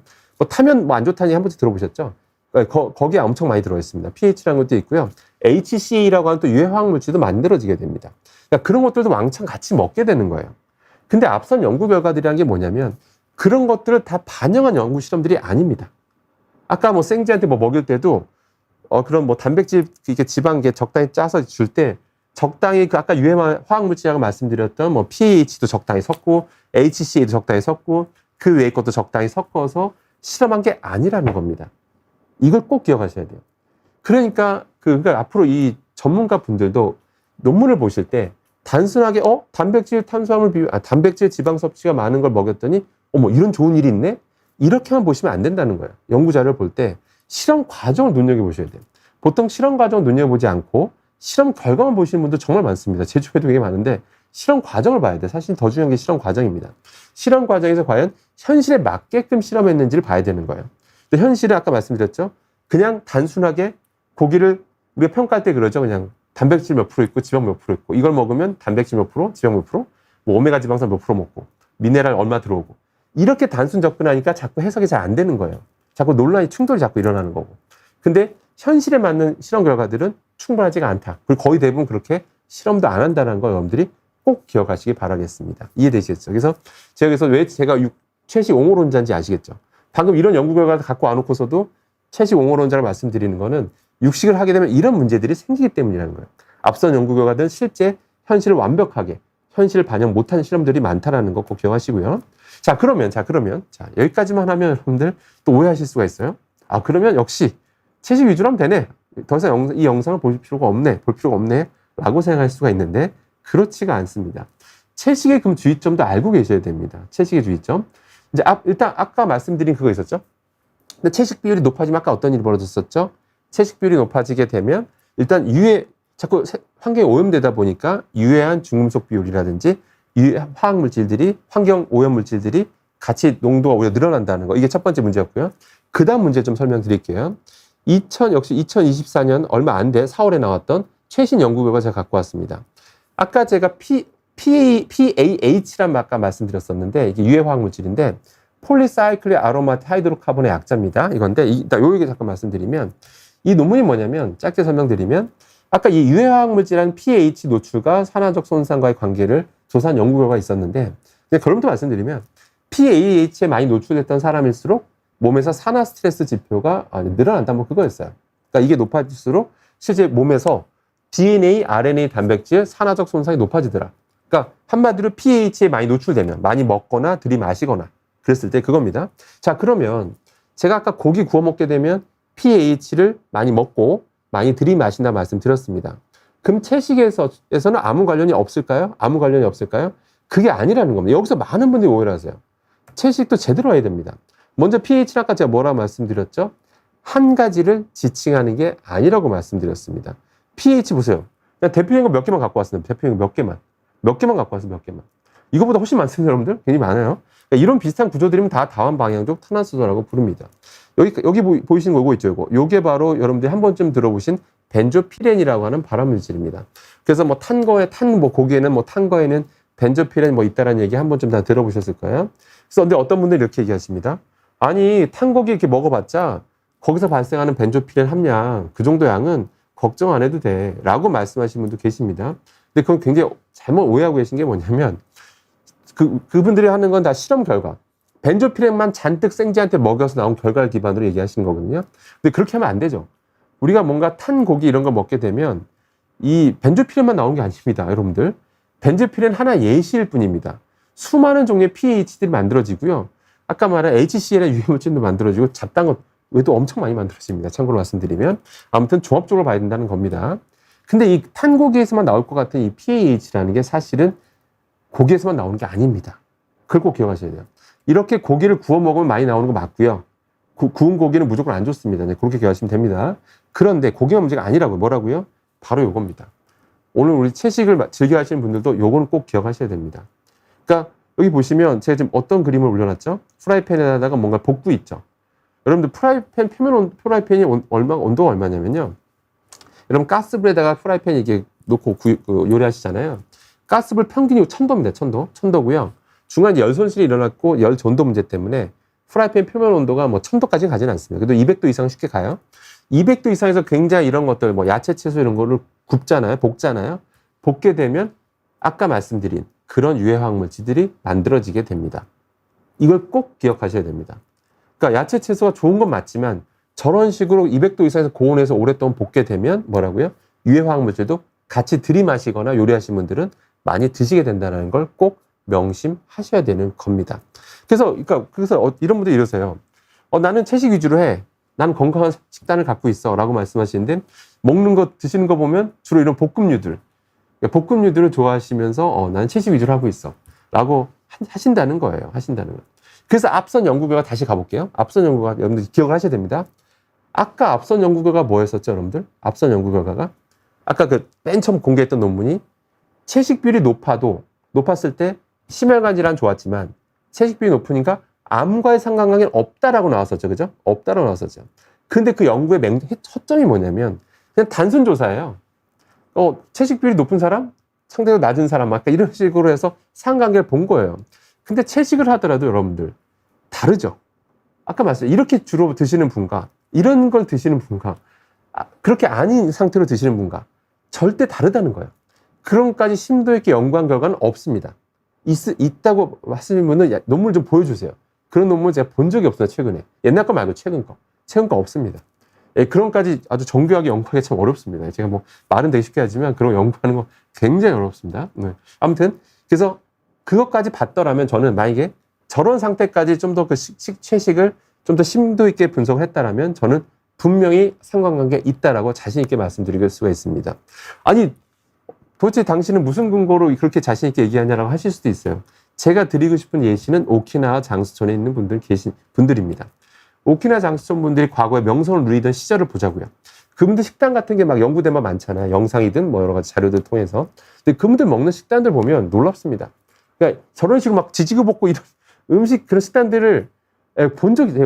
타면 안 좋다는 얘기 한 번쯤 들어보셨죠? 거기에 엄청 많이 들어있습니다. pH라는 것도 있고요. HCA라고 하는 또 유해 화학물질도 만들어지게 됩니다. 그러니까 그런 것들도 왕창 같이 먹게 되는 거예요. 근데 앞선 연구 결과들이란 게 뭐냐면 그런 것들을 다 반영한 연구 실험들이 아닙니다. 아까 생쥐한테 먹일 때도 그런 단백질, 이게 지방 적당히 짜서 줄 때 적당히 아까 유해 화학물질이라고 말씀드렸던 PAH도 적당히 섞고 HCA도 적당히 섞고 그 외의 것도 적당히 섞어서 실험한 게 아니라는 겁니다. 이걸 꼭 기억하셔야 돼요. 그러니까 앞으로 이 전문가 분들도 논문을 보실 때 단순하게 단백질 탄수화물 비율, 단백질 지방 섭취가 많은 걸 먹였더니 이런 좋은 일이 있네? 이렇게만 보시면 안 된다는 거예요. 연구 자료를 볼 때 실험 과정을 눈여겨보셔야 돼요. 보통 실험 과정을 눈여겨보지 않고 실험 결과만 보시는 분들 정말 많습니다. 제 주변에도 되게 많은데 실험 과정을 봐야 돼. 사실 더 중요한 게 실험 과정입니다. 실험 과정에서 과연 현실에 맞게끔 실험했는지를 봐야 되는 거예요. 근데 현실은 아까 말씀드렸죠. 그냥 단순하게 고기를 우리가 평가할 때 그러죠. 그냥 단백질 몇 프로 있고 지방 몇 프로 있고 이걸 먹으면 단백질 몇 프로, 지방 몇 프로, 오메가 지방산 몇 프로 먹고 미네랄 얼마 들어오고 이렇게 단순 접근하니까 자꾸 해석이 잘 안 되는 거예요. 자꾸 논란이 충돌이 자꾸 일어나는 거고. 근데 현실에 맞는 실험 결과들은 충분하지가 않다. 그리고 거의 대부분 그렇게 실험도 안 한다는 거 여러분들이 꼭 기억하시기 바라겠습니다. 이해되시겠죠? 그래서 제가 그래서 왜 제가 최식 옹호론자인지 아시겠죠? 방금 이런 연구 결과를 갖고 와놓고서도 채식 옹호론자를 말씀드리는 거는 육식을 하게 되면 이런 문제들이 생기기 때문이라는 거예요. 앞선 연구 결과들은 실제 현실을 완벽하게 현실을 반영 못한 실험들이 많다라는 거 꼭 기억하시고요. 자, 그러면 여기까지만 하면 여러분들 또 오해하실 수가 있어요. 아, 그러면 역시 채식 위주로 하면 되네. 더 이상 이 영상을 볼 필요가 없네. 라고 생각할 수가 있는데 그렇지가 않습니다. 채식의 그럼 주의점도 알고 계셔야 됩니다. 채식의 주의점. 이제 일단 아까 말씀드린 그거 있었죠? 근데 채식 비율이 높아지면 아까 어떤 일이 벌어졌었죠? 채식 비율이 높아지게 되면 일단 자꾸 환경이 오염되다 보니까 유해한 중금속 비율이라든지 화학 물질들이 환경 오염 물질들이 같이 농도가 오히려 늘어난다는 거. 이게 첫 번째 문제였고요. 그 다음 문제 좀 설명드릴게요. 역시 2024년 얼마 안 돼 4월에 나왔던 최신 연구 결과 제가 갖고 왔습니다. 아까 제가 PAH란 아까 말씀드렸었는데 이게 유해 화학 물질인데 폴리사이클릭 아로마틱 하이드로카본의 약자입니다. 이건데 요게 잠깐 말씀드리면 이 논문이 뭐냐면 짧게 설명드리면 아까 이 유해 화학 물질한 pH 노출과 산화적 손상과의 관계를 조사한 연구 결과가 있었는데 결론부터 말씀드리면 pAH에 많이 노출됐던 사람일수록 몸에서 산화 스트레스 지표가 늘어난다 뭐 그거였어요. 그러니까 이게 높아질수록 실제 몸에서 DNA, RNA 단백질 산화적 손상이 높아지더라. 그러니까 한마디로 pH에 많이 노출되면 많이 먹거나 들이마시거나 그랬을 때 그겁니다. 자, 그러면 제가 아까 고기 구워 먹게 되면 pH를 많이 먹고 많이 들이마신다 말씀드렸습니다. 그럼 채식에서는 아무 관련이 없을까요? 아무 관련이 없을까요? 그게 아니라는 겁니다. 여기서 많은 분들이 오해를 하세요. 채식도 제대로 해야 됩니다. 먼저 pH는 아까 제가 뭐라고 말씀드렸죠? 한 가지를 지칭하는 게 아니라고 말씀드렸습니다. pH 보세요. 그냥 대표적인 거 몇 개만 갖고 왔습니다. 대표적인 거 몇 개만 갖고 왔어요. 몇 개만. 이거보다 훨씬 많습니다, 여러분들. 굉장히 많아요. 그러니까 이런 비슷한 구조들이면 다 다원 방향적 탄화수소라고 부릅니다. 여기 보이시는 거 이거 있죠, 요게 바로 여러분들이 한 번쯤 들어보신 벤조피렌이라고 하는 발암물질입니다. 그래서 뭐 고기에는 탄 거에는 벤조피렌 뭐 있다라는 얘기 한 번쯤 다 들어보셨을 거예요. 그래서 근데 어떤 분들이 이렇게 얘기하십니다. 아니, 탄 고기 이렇게 먹어봤자 거기서 발생하는 벤조피렌 함량 그 정도 양은 걱정 안 해도 돼 라고 말씀하시는 분도 계십니다. 근데 그건 굉장히 잘못 오해하고 계신 게 뭐냐면 그분들이 하는 건 다 실험 결과 벤조피렌만 잔뜩 생쥐한테 먹여서 나온 결과를 기반으로 얘기하신 거거든요. 근데 그렇게 하면 안 되죠. 우리가 뭔가 탄 고기 이런 거 먹게 되면 이 벤조피렌만 나온 게 아닙니다, 여러분들. 벤조피렌 하나 예시일 뿐입니다. 수많은 종류의 pH들이 만들어지고요. 아까 말한 HCl의 유해물질도 만들어지고 잡다한 것 외에도 엄청 많이 만들어집니다. 참고로 말씀드리면. 아무튼 종합적으로 봐야 된다는 겁니다. 근데 이 탄 고기에서만 나올 것 같은 이 pH라는 게 사실은 고기에서만 나오는 게 아닙니다. 그걸 꼭 기억하셔야 돼요. 이렇게 고기를 구워 먹으면 많이 나오는 거 맞고요. 구운 고기는 무조건 안 좋습니다. 네, 그렇게 기억하시면 됩니다. 그런데 고기가 문제가 아니라고요. 뭐라고요? 바로 요겁니다. 오늘 우리 채식을 즐겨 하시는 분들도 요거는 꼭 기억하셔야 됩니다. 그러니까 여기 보시면 제가 지금 어떤 그림을 올려놨죠? 프라이팬에다가 뭔가 볶고 있죠. 여러분들 프라이팬이 온도가 얼마냐면요. 여러분 가스불에다가 프라이팬 이게 놓고 요리하시잖아요. 가스불 평균이 1000도입니다. 1000도고요. 중간에 열 손실이 일어났고 열 전도 문제 때문에 프라이팬 표면 온도가 뭐 1000도까지는 가지는 않습니다. 그래도 200도 이상 쉽게 가요. 200도 이상에서 굉장히 이런 것들 뭐 야채, 채소 이런 거를 볶잖아요. 볶게 되면 아까 말씀드린 그런 유해화학 물질들이 만들어지게 됩니다. 이걸 꼭 기억하셔야 됩니다. 그러니까 야채, 채소가 좋은 건 맞지만 저런 식으로 200도 이상에서 고온에서 오랫동안 볶게 되면 뭐라고요? 유해화학 물질도 같이 들이마시거나 요리하시는 분들은 많이 드시게 된다는 걸 꼭 명심하셔야 되는 겁니다. 그래서 이런 분들이 이러세요. 나는 채식 위주로 해. 나는 건강한 식단을 갖고 있어. 라고 말씀하시는데 드시는 거 보면 주로 이런 볶음류들을 좋아하시면서 나는 채식 위주로 하고 있어. 라고 하신다는 거예요. 그래서 앞선 연구 결과 다시 가볼게요. 앞선 연구 결과 여러분들 기억을 하셔야 됩니다. 아까 앞선 연구 결과가 뭐였었죠, 여러분들? 앞선 연구 결과가 아까 맨 처음 공개했던 논문이 채식 비율이 높았을 때 심혈관 질환 좋았지만 채식 비율이 높으니까 암과의 상관관계는 없다라고 나왔었죠. 그죠? 없다라고 나왔었죠. 근데 그 연구의 초점이 뭐냐면 그냥 단순 조사예요. 채식 비율이 높은 사람, 상대적으로 낮은 사람, 아까 이런 식으로 해서 상관관계를 본 거예요. 근데 채식을 하더라도 여러분들 다르죠. 아까 말씀드렸죠. 이렇게 주로 드시는 분과 이런 걸 드시는 분과 그렇게 아닌 상태로 드시는 분과 절대 다르다는 거예요. 그런까지 심도 있게 연구한 결과는 없습니다. 있다고 하시는 분은 논문 좀 보여주세요. 그런 논문 제가 본 적이 없어요, 최근에. 옛날 거 말고 최근 거. 최근 거 없습니다. 예, 그런까지 아주 정교하게 연구하기 참 어렵습니다. 제가 뭐 말은 되게 쉽게 하지만 그런 거 연구하는 거 굉장히 어렵습니다. 네. 아무튼 그래서 그것까지 봤더라면 저는 만약에 저런 상태까지 좀 더 그 채식을 좀 더 심도 있게 분석을 했다라면 저는 분명히 상관관계 있다라고 자신 있게 말씀드릴 수가 있습니다. 아니 도대체 당신은 무슨 근거로 그렇게 자신 있게 얘기하냐라고 하실 수도 있어요. 제가 드리고 싶은 예시는 오키나와 장수촌에 있는 분들입니다. 오키나와 장수촌 분들이 과거에 명성을 누리던 시절을 보자고요. 그분들 식단 같은 게 막 연구된 바 많잖아요. 영상이든 뭐 여러 가지 자료들 통해서. 근데 그분들 먹는 식단들 보면 놀랍습니다. 그러니까 저런 식으로 막 지지고 볶고 이런 음식 그런 식단들을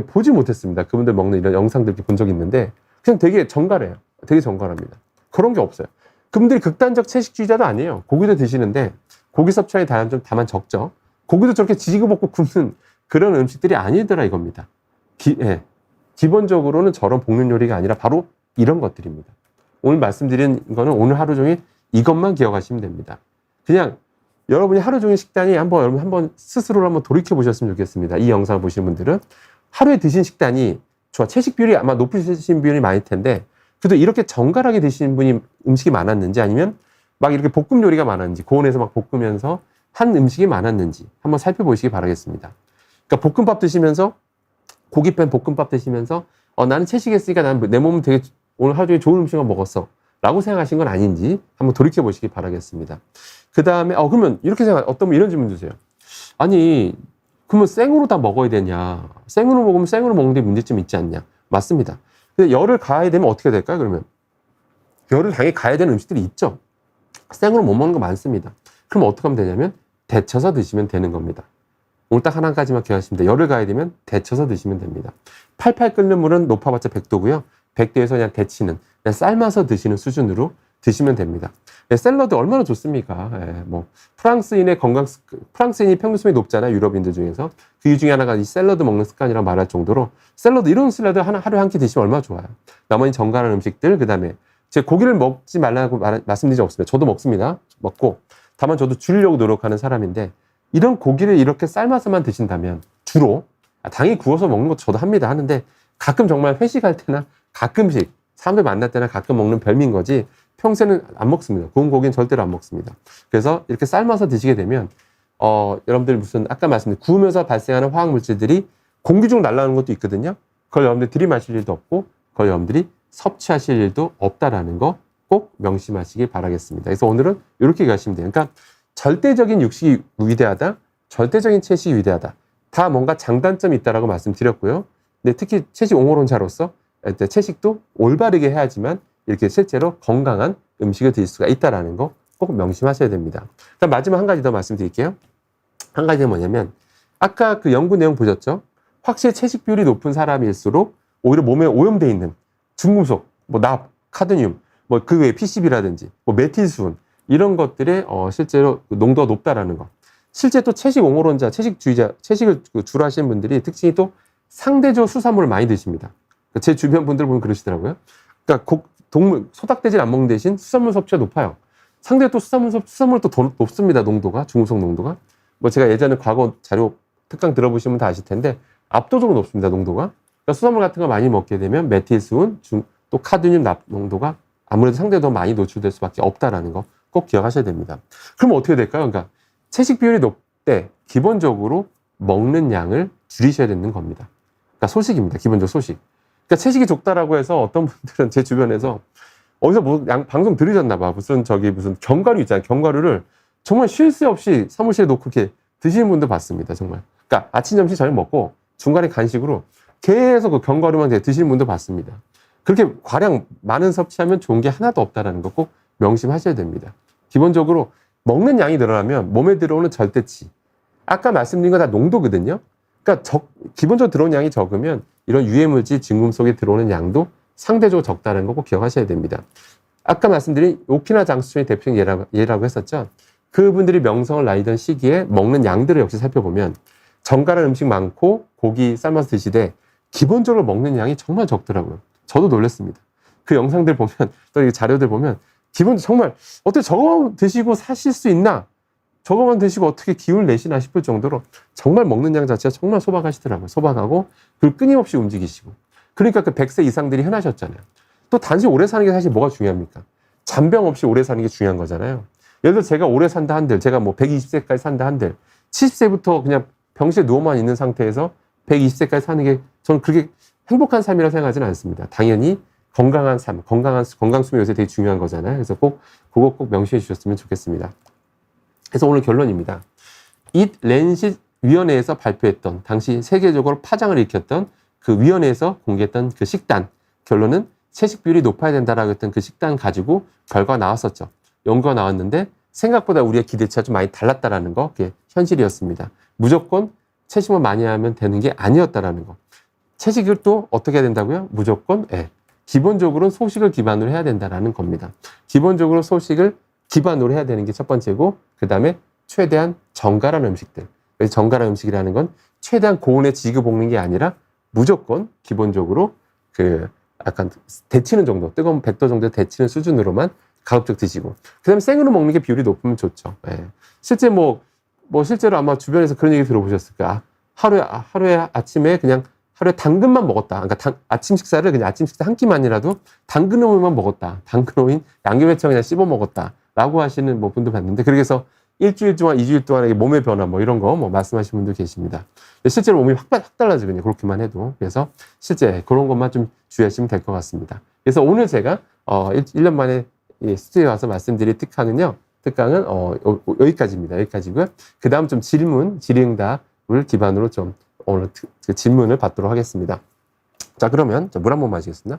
보지 못했습니다. 그분들 먹는 이런 영상들 본 적이 있는데 그냥 되게 정갈해요. 되게 정갈합니다. 그런 게 없어요. 그분들이 극단적 채식주의자도 아니에요. 고기도 드시는데 고기 섭취량이 다만 적죠. 고기도 저렇게 지지고 볶고 굽는 그런 음식들이 아니더라 이겁니다. 기본적으로는 저런 볶는 요리가 아니라 바로 이런 것들입니다. 오늘 말씀드린 거는 오늘 하루 종일 이것만 기억하시면 됩니다. 그냥 여러분이 하루 종일 식단이 여러분 한번 스스로를 한번 돌이켜 보셨으면 좋겠습니다. 이 영상을 보시는 분들은 하루에 드신 식단이 채식 비율이 아마 높으신 비율이 많을 텐데 그래도 이렇게 정갈하게 드시는 분이 음식이 많았는지 아니면 막 이렇게 볶음 요리가 많았는지 고온에서 막 볶으면서 한 음식이 많았는지 한번 살펴보시기 바라겠습니다. 그러니까 볶음밥 드시면서 고기팬 볶음밥 드시면서 나는 채식했으니까 나는 내 몸은 되게 오늘 하루 종일 좋은 음식을 먹었어 라고 생각하신 건 아닌지 한번 돌이켜 보시기 바라겠습니다. 그 다음에 그러면 이렇게 어떤 분 이런 질문 주세요. 아니 그러면 생으로 다 먹어야 되냐? 생으로 먹으면 생으로 먹는 데 문제점이 있지 않냐? 맞습니다. 근데 열을 가해야 되면 어떻게 될까요? 그러면 열을 당연히 가해야 되는 음식들이 있죠. 생으로 못 먹는 거 많습니다. 그럼 어떻게 하면 되냐면 데쳐서 드시면 되는 겁니다. 오늘 딱 하나까지만 기억하시면 돼요. 열을 가해야 되면 데쳐서 드시면 됩니다. 팔팔 끓는 물은 높아봤자 100도고요. 100도에서 그냥 데치는, 그냥 삶아서 드시는 수준으로 드시면 됩니다. 샐러드 얼마나 좋습니까? 프랑스인이 평균 수명이 높잖아요. 유럽인들 중에서. 그 이유 중에 하나가 이 샐러드 먹는 습관이라고 말할 정도로 이런 샐러드 하루에 한 끼 드시면 얼마나 좋아요. 나머지 정갈한 음식들, 그 다음에 제가 고기를 먹지 말라고 말씀드린 적 없습니다. 저도 먹습니다. 먹고. 다만 저도 줄이려고 노력하는 사람인데 이런 고기를 이렇게 삶아서만 드신다면 주로 당연히 구워서 먹는 것도 저도 하는데 가끔 정말 회식할 때나 가끔씩 사람들 만날 때나 가끔 먹는 별미인 거지 평소에는 안 먹습니다. 구운 고기는 절대로 안 먹습니다. 그래서 이렇게 삶아서 드시게 되면 여러분들 아까 말씀드린 구우면서 발생하는 화학 물질들이 공기 중 날아가는 것도 있거든요. 그걸 여러분들이 들이마실 일도 없고 그걸 여러분들이 섭취하실 일도 없다라는 거 꼭 명심하시기 바라겠습니다. 그래서 오늘은 이렇게 가시면 돼요. 그러니까 절대적인 육식이 위대하다, 절대적인 채식이 위대하다. 다 뭔가 장단점이 있다라고 말씀드렸고요. 근데 특히 채식 옹호론자로서 채식도 올바르게 해야지만 이렇게 실제로 건강한 음식을 드실 수가 있다라는 거 꼭 명심하셔야 됩니다. 그다음 마지막 한 가지 더 말씀드릴게요. 한 가지는 뭐냐면 아까 그 연구 내용 보셨죠? 확실히 채식 비율이 높은 사람일수록 오히려 몸에 오염되어 있는 중금속, 납, 카드뮴, 그 외에 PCB라든지 메틸수은 이런 것들의 실제로 농도가 높다라는 거. 실제 또 채식 옹호론자, 채식주의자, 채식을 주로 하시는 분들이 특징이 또 상대적으로 수산물을 많이 드십니다. 제 주변 분들 보면 그러시더라고요. 그러니까 소닭돼지를 안 먹는 대신 수산물 섭취가 높아요. 상대로 또 수산물 또 높습니다. 농도가, 중금속 농도가. 제가 예전에 과거 자료 특강 들어보시면 다 아실 텐데 압도적으로 높습니다. 농도가. 그러니까 수산물 같은 거 많이 먹게 되면 메틸수은, 또 카드뮴 납 농도가 아무래도 상대로 더 많이 노출될 수밖에 없다라는 거 꼭 기억하셔야 됩니다. 그럼 어떻게 될까요? 그러니까 채식 비율이 높대 기본적으로 먹는 양을 줄이셔야 되는 겁니다. 그러니까 소식입니다. 기본적으로 소식. 그러니까 채식이 적다라고 해서 어떤 분들은 제 주변에서 어디서 방송 들으셨나 봐. 무슨 견과류 있잖아요. 견과류를 정말 쉴 새 없이 사무실에 놓고 이렇게 드시는 분도 봤습니다. 정말. 그러니까 아침, 점심, 저녁 먹고 중간에 간식으로 계속 그 견과류만 드시는 분도 봤습니다. 그렇게 많은 섭취하면 좋은 게 하나도 없다라는 거 꼭 명심하셔야 됩니다. 기본적으로 먹는 양이 늘어나면 몸에 들어오는 절대치. 아까 말씀드린 거 다 농도거든요. 그러니까 기본적으로 들어오는 양이 적으면 이런 유해물질, 진금속에 들어오는 양도 상대적으로 적다는 거 꼭 기억하셔야 됩니다. 아까 말씀드린 오키나와 장수촌이 대표적인 예라고 했었죠. 그분들이 명성을 날리던 시기에 먹는 양들을 역시 살펴보면 정갈한 음식 많고 고기 삶아서 드시되 기본적으로 먹는 양이 정말 적더라고요. 저도 놀랐습니다. 그 영상들 보면, 또 이 자료들 보면, 기분 정말, 어떻게 저거 드시고 사실 수 있나? 저거만 드시고 어떻게 기운을 내시나 싶을 정도로 정말 먹는 양 자체가 정말 소박하시더라고요. 소박하고, 그리고 끊임없이 움직이시고. 그러니까 그 100세 이상들이 흔하셨잖아요. 또 단지 오래 사는 게 사실 뭐가 중요합니까? 잔병 없이 오래 사는 게 중요한 거잖아요. 예를 들어 제가 오래 산다 한들, 제가 뭐 120세까지 산다 한들, 70세부터 그냥 병실에 누워만 있는 상태에서 120세까지 사는 게 저는 그렇게 행복한 삶이라고 생각하지는 않습니다. 당연히 건강한 삶, 건강 수명이 요새 되게 중요한 거잖아요. 그래서 그거 꼭 명시해 주셨으면 좋겠습니다. 그래서 오늘 결론입니다. 잇 렌싯 위원회에서 발표했던, 당시 세계적으로 파장을 일으켰던 그 위원회에서 공개했던 그 식단, 결론은 채식 비율이 높아야 된다라고 했던 그 식단 가지고 결과가 나왔었죠. 연구가 나왔는데 생각보다 우리의 기대치가 좀 많이 달랐다라는 거, 그게 현실이었습니다. 무조건 채식만 많이 하면 되는 게 아니었다라는 거. 채식을 또 어떻게 해야 된다고요? 무조건, 기본적으로는 소식을 기반으로 해야 된다라는 겁니다. 기본적으로 소식을 기반으로 해야 되는 게 첫 번째고, 그 다음에 최대한 정갈한 음식들. 그래서 정갈한 음식이라는 건 최대한 고온에 지고 볶는 게 아니라 무조건 기본적으로 그 약간 데치는 정도, 뜨거운 100도 정도 데치는 수준으로만 가급적 드시고, 그 다음에 생으로 먹는 게 비율이 높으면 좋죠. 실제 실제로 아마 주변에서 그런 얘기 들어보셨을 거야. 하루에 아침에 그냥 하루에 당근만 먹었다. 그러니까 아침 식사를 그냥 아침 식사 한 끼만이라도 당근 오일만 먹었다. 당근 오일 양념해서 그냥 씹어 먹었다. 라고 하시는 분도 봤는데, 그래서 일주일 동안, 2주일 동안 몸의 변화 이런 거 말씀하시는 분들 계십니다. 실제로 몸이 확 달라지거든요. 그렇게만 해도. 그래서 실제 그런 것만 좀 주의하시면 될 것 같습니다. 그래서 오늘 제가 1년 만에 스튜디오에 와서 말씀드릴 특강은 여기까지입니다. 여기까지고요. 그 다음 좀 질의응답을 기반으로 좀 오늘 그 질문을 받도록 하겠습니다. 자, 그러면 물 한 번 마시겠습니다.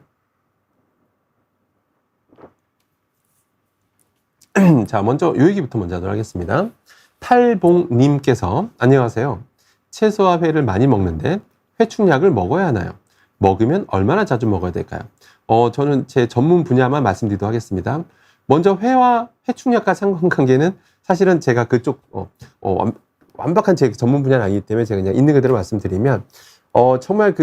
자, 먼저 요 얘기부터 먼저 하도록 하겠습니다. 팔봉님께서 안녕하세요. 채소와 회를 많이 먹는데 회충약을 먹어야 하나요? 먹으면 얼마나 자주 먹어야 될까요? 저는 제 전문 분야만 말씀드리도록 하겠습니다. 먼저 회와 회충약과 상관관계는 사실은 제가 그쪽 완벽한 제 전문 분야는 아니기 때문에 제가 그냥 있는 그대로 말씀드리면 정말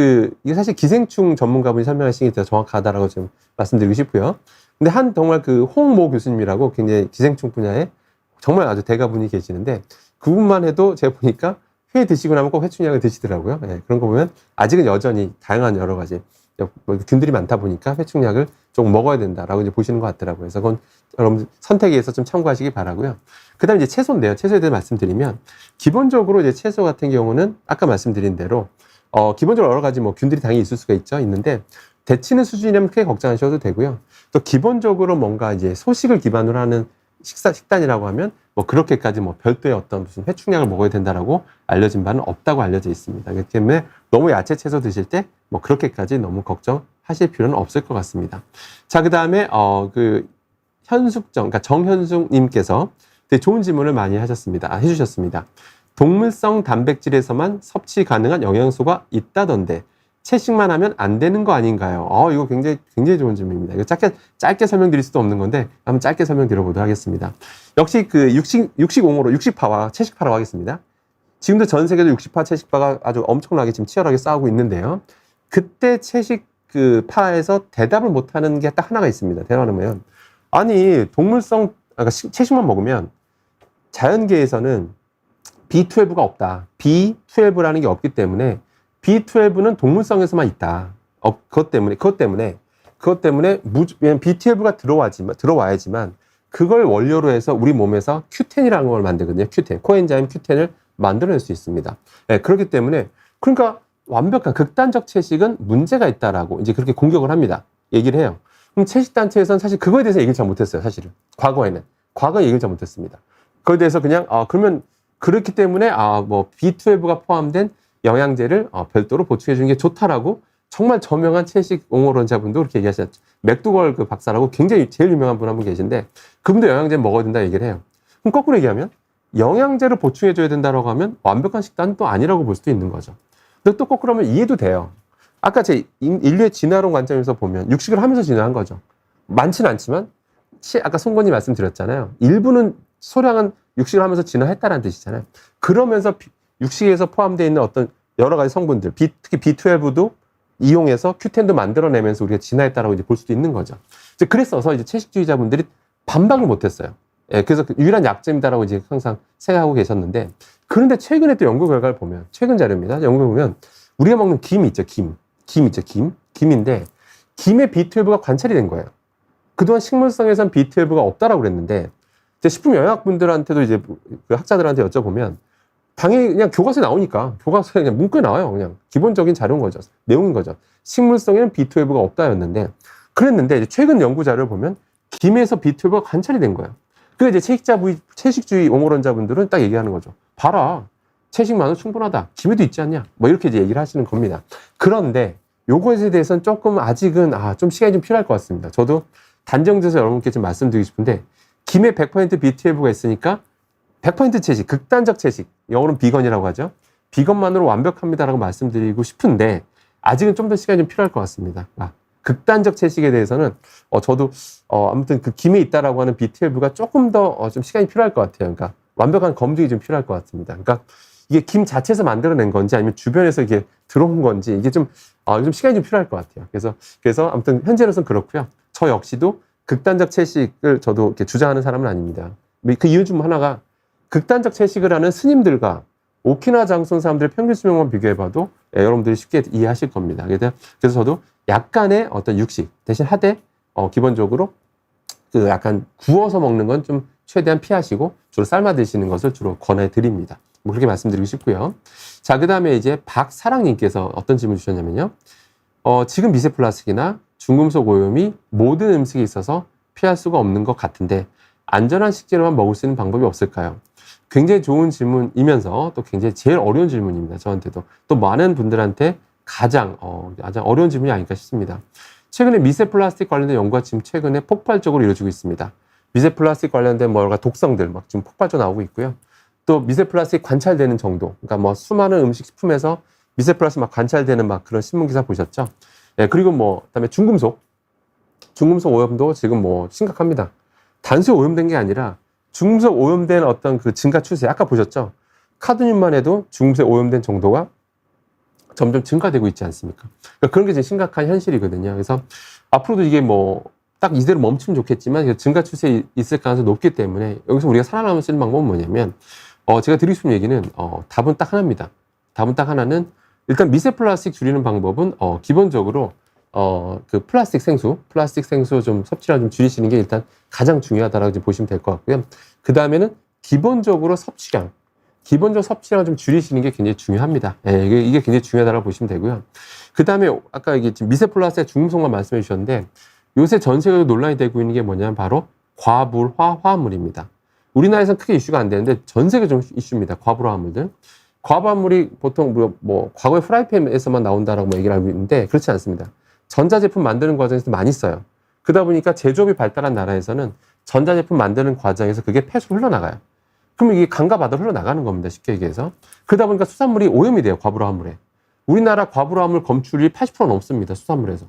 이게 사실 기생충 전문가분이 설명하신 게 더 정확하다라고 좀 말씀드리고 싶고요. 근데 정말 홍모 교수님이라고 굉장히 기생충 분야에 정말 아주 대가분이 계시는데, 그분만 해도 제가 보니까 회 드시고 나면 꼭 회충약을 드시더라고요. 그런 거 보면 아직은 여전히 다양한 여러 가지 균들이 많다 보니까 회충약을 조금 먹어야 된다라고 이제 보시는 것 같더라고요. 그래서 그건 여러분 선택에 의해서 좀 참고하시기 바라고요. 그 다음에 이제 채소인데요. 채소에 대해 말씀드리면, 기본적으로 이제 채소 같은 경우는 아까 말씀드린 대로 기본적으로 여러 가지 균들이 당연히 있을 수가 있는데, 데치는 수준이라면 크게 걱정하셔도 되고요. 또 기본적으로 뭔가 이제 소식을 기반으로 하는 식단이라고 하면 그렇게까지 별도의 어떤 무슨 회충약을 먹어야 된다라고 알려진 바는 없다고 알려져 있습니다. 그렇기 때문에 너무 야채 채소 드실 때 그렇게까지 너무 걱정하실 필요는 없을 것 같습니다. 자, 그 다음에 그러니까 정현숙님께서 되게 좋은 질문을 많이 해주셨습니다. 동물성 단백질에서만 섭취 가능한 영양소가 있다던데 채식만 하면 안 되는 거 아닌가요? 이거 굉장히 좋은 질문입니다. 이거 짧게 설명드릴 수도 없는 건데 한번 짧게 설명드려보도록 하겠습니다. 역시 육식옹호로 육식파와 채식파라고 하겠습니다. 지금도 전 세계도 육식파, 채식파가 아주 엄청나게 지금 치열하게 싸우고 있는데요. 그때 채식 파에서 대답을 못하는 게 딱 하나가 있습니다. 대답하면 그러니까 채식만 먹으면 자연계에서는 B12가 없다. B12라는 게 없기 때문에 B12는 동물성에서만 있다. 그것 때문에 B12가 들어와야지만 그걸 원료로 해서 우리 몸에서 Q10이라는 걸 만들거든요. Q10, 코엔자임 Q10을 만들어낼 수 있습니다. 그렇기 때문에 그러니까 완벽한 극단적 채식은 문제가 있다라고 이제 그렇게 공격을 합니다. 얘기를 해요. 그럼 채식단체에서는 사실 그거에 대해서 얘기를 잘 못했어요. 사실은 과거에 얘기를 잘 못했습니다. 그거에 대해서 그냥 그러면 그렇기 때문에 B12가 포함된 영양제를 별도로 보충해 주는 게 좋다라고 정말 저명한 채식 옹호론자분도 그렇게 얘기하셨죠. 맥두걸 박사라고 굉장히 제일 유명한 분 한 분 계신데, 그분도 영양제 먹어야 된다 얘기를 해요. 그럼 거꾸로 얘기하면 영양제를 보충해 줘야 된다라고 하면 완벽한 식단은 또 아니라고 볼 수도 있는 거죠. 근데 또 거꾸로 하면 이해도 돼요. 아까 제 인류의 진화론 관점에서 보면 육식을 하면서 진화한 거죠. 많지는 않지만 아까 송건이 말씀드렸잖아요. 일부는 소량은 육식을 하면서 진화했다는 뜻이잖아요. 그러면서 육식에서 포함되어 있는 어떤 여러 가지 성분들, 특히 B12도 이용해서 큐텐도 만들어내면서 우리가 진화했다라고 이제 볼 수도 있는 거죠. 이제 그랬어서 이제 채식주의자분들이 반박을 못했어요. 예, 그래서 그 유일한 약점이다라고 이제 항상 생각하고 계셨는데, 그런데 최근에 또 연구 결과를 보면, 최근 자료입니다. 연구를 보면 우리가 먹는 김 있죠, 김 있죠, 김인데 김의 B12가 관찰이 된 거예요. 그동안 식물성에선 B12가 없다라고 그랬는데, 이제 식품 영양학분들한테도 이제 그 학자들한테 여쭤보면 당연히 그냥 교과서에 나오니까 교과서에 그냥 문구에 나와요. 그냥 기본적인 자료인 거죠. 내용인 거죠. 식물성에는 B12가 없다였는데, 그랬는데 이제 최근 연구 자료를 보면 김에서 B12가 관찰이 된 거예요. 그래서 이제 채식주의 옹호론자분들은 딱 얘기하는 거죠. 봐라, 채식만으로 충분하다. 김에도 있지 않냐? 뭐 이렇게 이제 얘기를 하시는 겁니다. 그런데 요것에 대해서는 조금 아직은 좀 시간이 좀 필요할 것 같습니다. 저도 단정지어서 여러분께 좀 말씀드리고 싶은데, 김에 100% B12가 있으니까 100% 채식, 극단적 채식, 영어로는 비건이라고 하죠. 비건만으로 완벽합니다라고 말씀드리고 싶은데 아직은 좀 더 시간이 좀 필요할 것 같습니다. 극단적 채식에 대해서는 저도 아무튼 그 김에 있다라고 하는 B12가 조금 더 좀 시간이 필요할 것 같아요. 그러니까 완벽한 검증이 좀 필요할 것 같습니다. 그러니까 이게 김 자체에서 만들어낸 건지 아니면 주변에서 이게 들어온 건지 이게 좀 시간이 좀 필요할 것 같아요. 그래서 아무튼 현재로서는 그렇고요. 저 역시도 극단적 채식을 저도 이렇게 주장하는 사람은 아닙니다. 그 이유 중 하나가 극단적 채식을 하는 스님들과 오키나와 장소온 사람들의 평균 수명만 비교해봐도 여러분들이 쉽게 이해하실 겁니다. 그래서 저도 약간의 어떤 육식 대신 하되 기본적으로 그 약간 구워서 먹는 건 좀 최대한 피하시고 주로 삶아 드시는 것을 주로 권해 드립니다. 뭐 그렇게 말씀드리고 싶고요. 자, 그 다음에 이제 박사랑님께서 어떤 질문 주셨냐면요. 지금 미세 플라스틱이나 중금속 오염이 모든 음식에 있어서 피할 수가 없는 것 같은데 안전한 식재료만 먹을 수 있는 방법이 없을까요? 굉장히 좋은 질문이면서 또 굉장히 제일 어려운 질문입니다. 저한테도. 또 많은 분들한테 가장 어려운 질문이 아닐까 싶습니다. 최근에 미세 플라스틱 관련된 연구가 지금 최근에 폭발적으로 이루어지고 있습니다. 미세 플라스틱 관련된 여러 가지 독성들 막 지금 폭발적으로 나오고 있고요. 또 미세 플라스틱 관찰되는 정도, 그러니까 뭐 수많은 음식 식품에서 미세 플라스틱 막 관찰되는 막 그런 신문 기사 보셨죠? 예, 그리고 그다음에 중금속 오염도 지금 심각합니다. 단순히 오염된 게 아니라 중금속 오염된 어떤 그 증가 추세, 아까 보셨죠? 카드뮴만 해도 중금속 오염된 정도가 점점 증가되고 있지 않습니까? 그러니까 그런 게 지금 심각한 현실이거든요. 그래서 앞으로도 이게 딱 이대로 멈추면 좋겠지만 증가 추세에 있을 가능성이 높기 때문에 여기서 우리가 살아남을 수 있는 방법은 뭐냐면 제가 드리고 싶은 얘기는 답은 딱 하나입니다. 답은 딱 하나는 일단 미세 플라스틱 줄이는 방법은 기본적으로 그 플라스틱 생수 좀 섭취량 좀 줄이시는 게 일단 가장 중요하다라고 좀 보시면 될 것 같고요. 그 다음에는 기본적으로 섭취량을 좀 줄이시는 게 굉장히 중요합니다. 예, 이게 굉장히 중요하다고 보시면 되고요. 그 다음에 아까 이게 지금 미세 플라스틱 중금속만 말씀해 주셨는데 요새 전 세계로 논란이 되고 있는 게 뭐냐면 바로 과불화 화합물입니다. 우리나라에서는 크게 이슈가 안 되는데 전 세계적으로 이슈입니다. 과불화 화합물들. 과부합물이 보통 과거에 프라이팬에서만 나온다라고 얘기를 하고 있는데 그렇지 않습니다. 전자제품 만드는 과정에서 많이 써요. 그러다 보니까 제조업이 발달한 나라에서는 전자제품 만드는 과정에서 그게 폐수로 흘러나가요. 그러면 이게 강과 바다로 흘러나가는 겁니다. 쉽게 얘기해서. 그러다 보니까 수산물이 오염이 돼요. 과불화합물에. 우리나라 과불화합물 검출률이 80% 넘습니다. 수산물에서.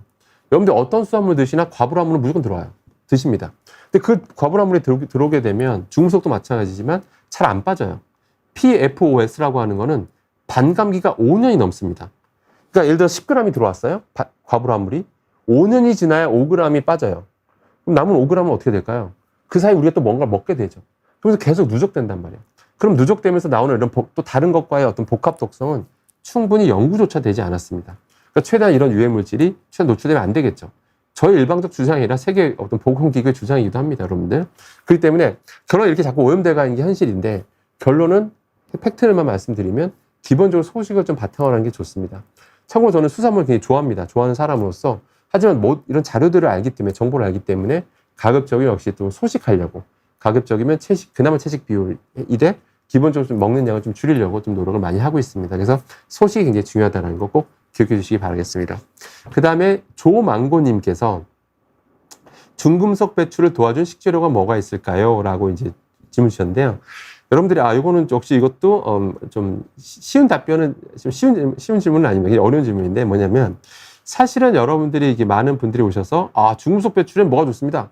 여러분들 어떤 수산물 드시나 과불화합물은 무조건 들어와요. 드십니다. 근데 그 과불화합물이 들어오게 되면 중금속도 마찬가지지만 잘 안 빠져요. PFOS라고 하는 거는 반감기가 5년이 넘습니다. 그러니까 예를 들어 10g이 들어왔어요. 과불화합물이. 5년이 지나야 5g이 빠져요. 그럼 남은 5g은 어떻게 될까요? 그 사이 우리가 또 뭔가를 먹게 되죠. 그래서 계속 누적된단 말이에요. 그럼 누적되면서 나오는 이런 또 다른 것과의 어떤 복합 독성은 충분히 연구조차 되지 않았습니다. 그러니까 최대한 이런 유해 물질이 최대한 노출되면 안 되겠죠. 저희 일방적 주장이 아니라 세계 어떤 보건기구의 주장이기도 합니다, 여러분들. 그렇기 때문에 결론은 이렇게 자꾸 오염돼가 있는 게 현실인데 결론은 팩트를만 말씀드리면 기본적으로 소식을 좀 바탕으로 하는 게 좋습니다. 참고로 저는 수산물 굉장히 좋아합니다. 좋아하는 사람으로서. 하지만 이런 자료들을 알기 때문에, 정보를 알기 때문에 가급적이면 역시 또 소식하려고, 가급적이면 그나마 채식 비율이되 기본적으로 좀 먹는 양을 좀 줄이려고 좀 노력을 많이 하고 있습니다. 그래서 소식이 굉장히 중요하다는 거 꼭 기억해 주시기 바라겠습니다. 그 다음에 조망고님께서 중금속 배출을 도와준 식재료가 뭐가 있을까요? 라고 이제 질문 주셨는데요. 여러분들이 이거는 역시 이것도 좀 쉬운 답변은 쉬운 질문은 아닙니다. 어려운 질문인데 뭐냐면 사실은 여러분들이 이게 많은 분들이 오셔서 중금속 배출은 뭐가 좋습니다.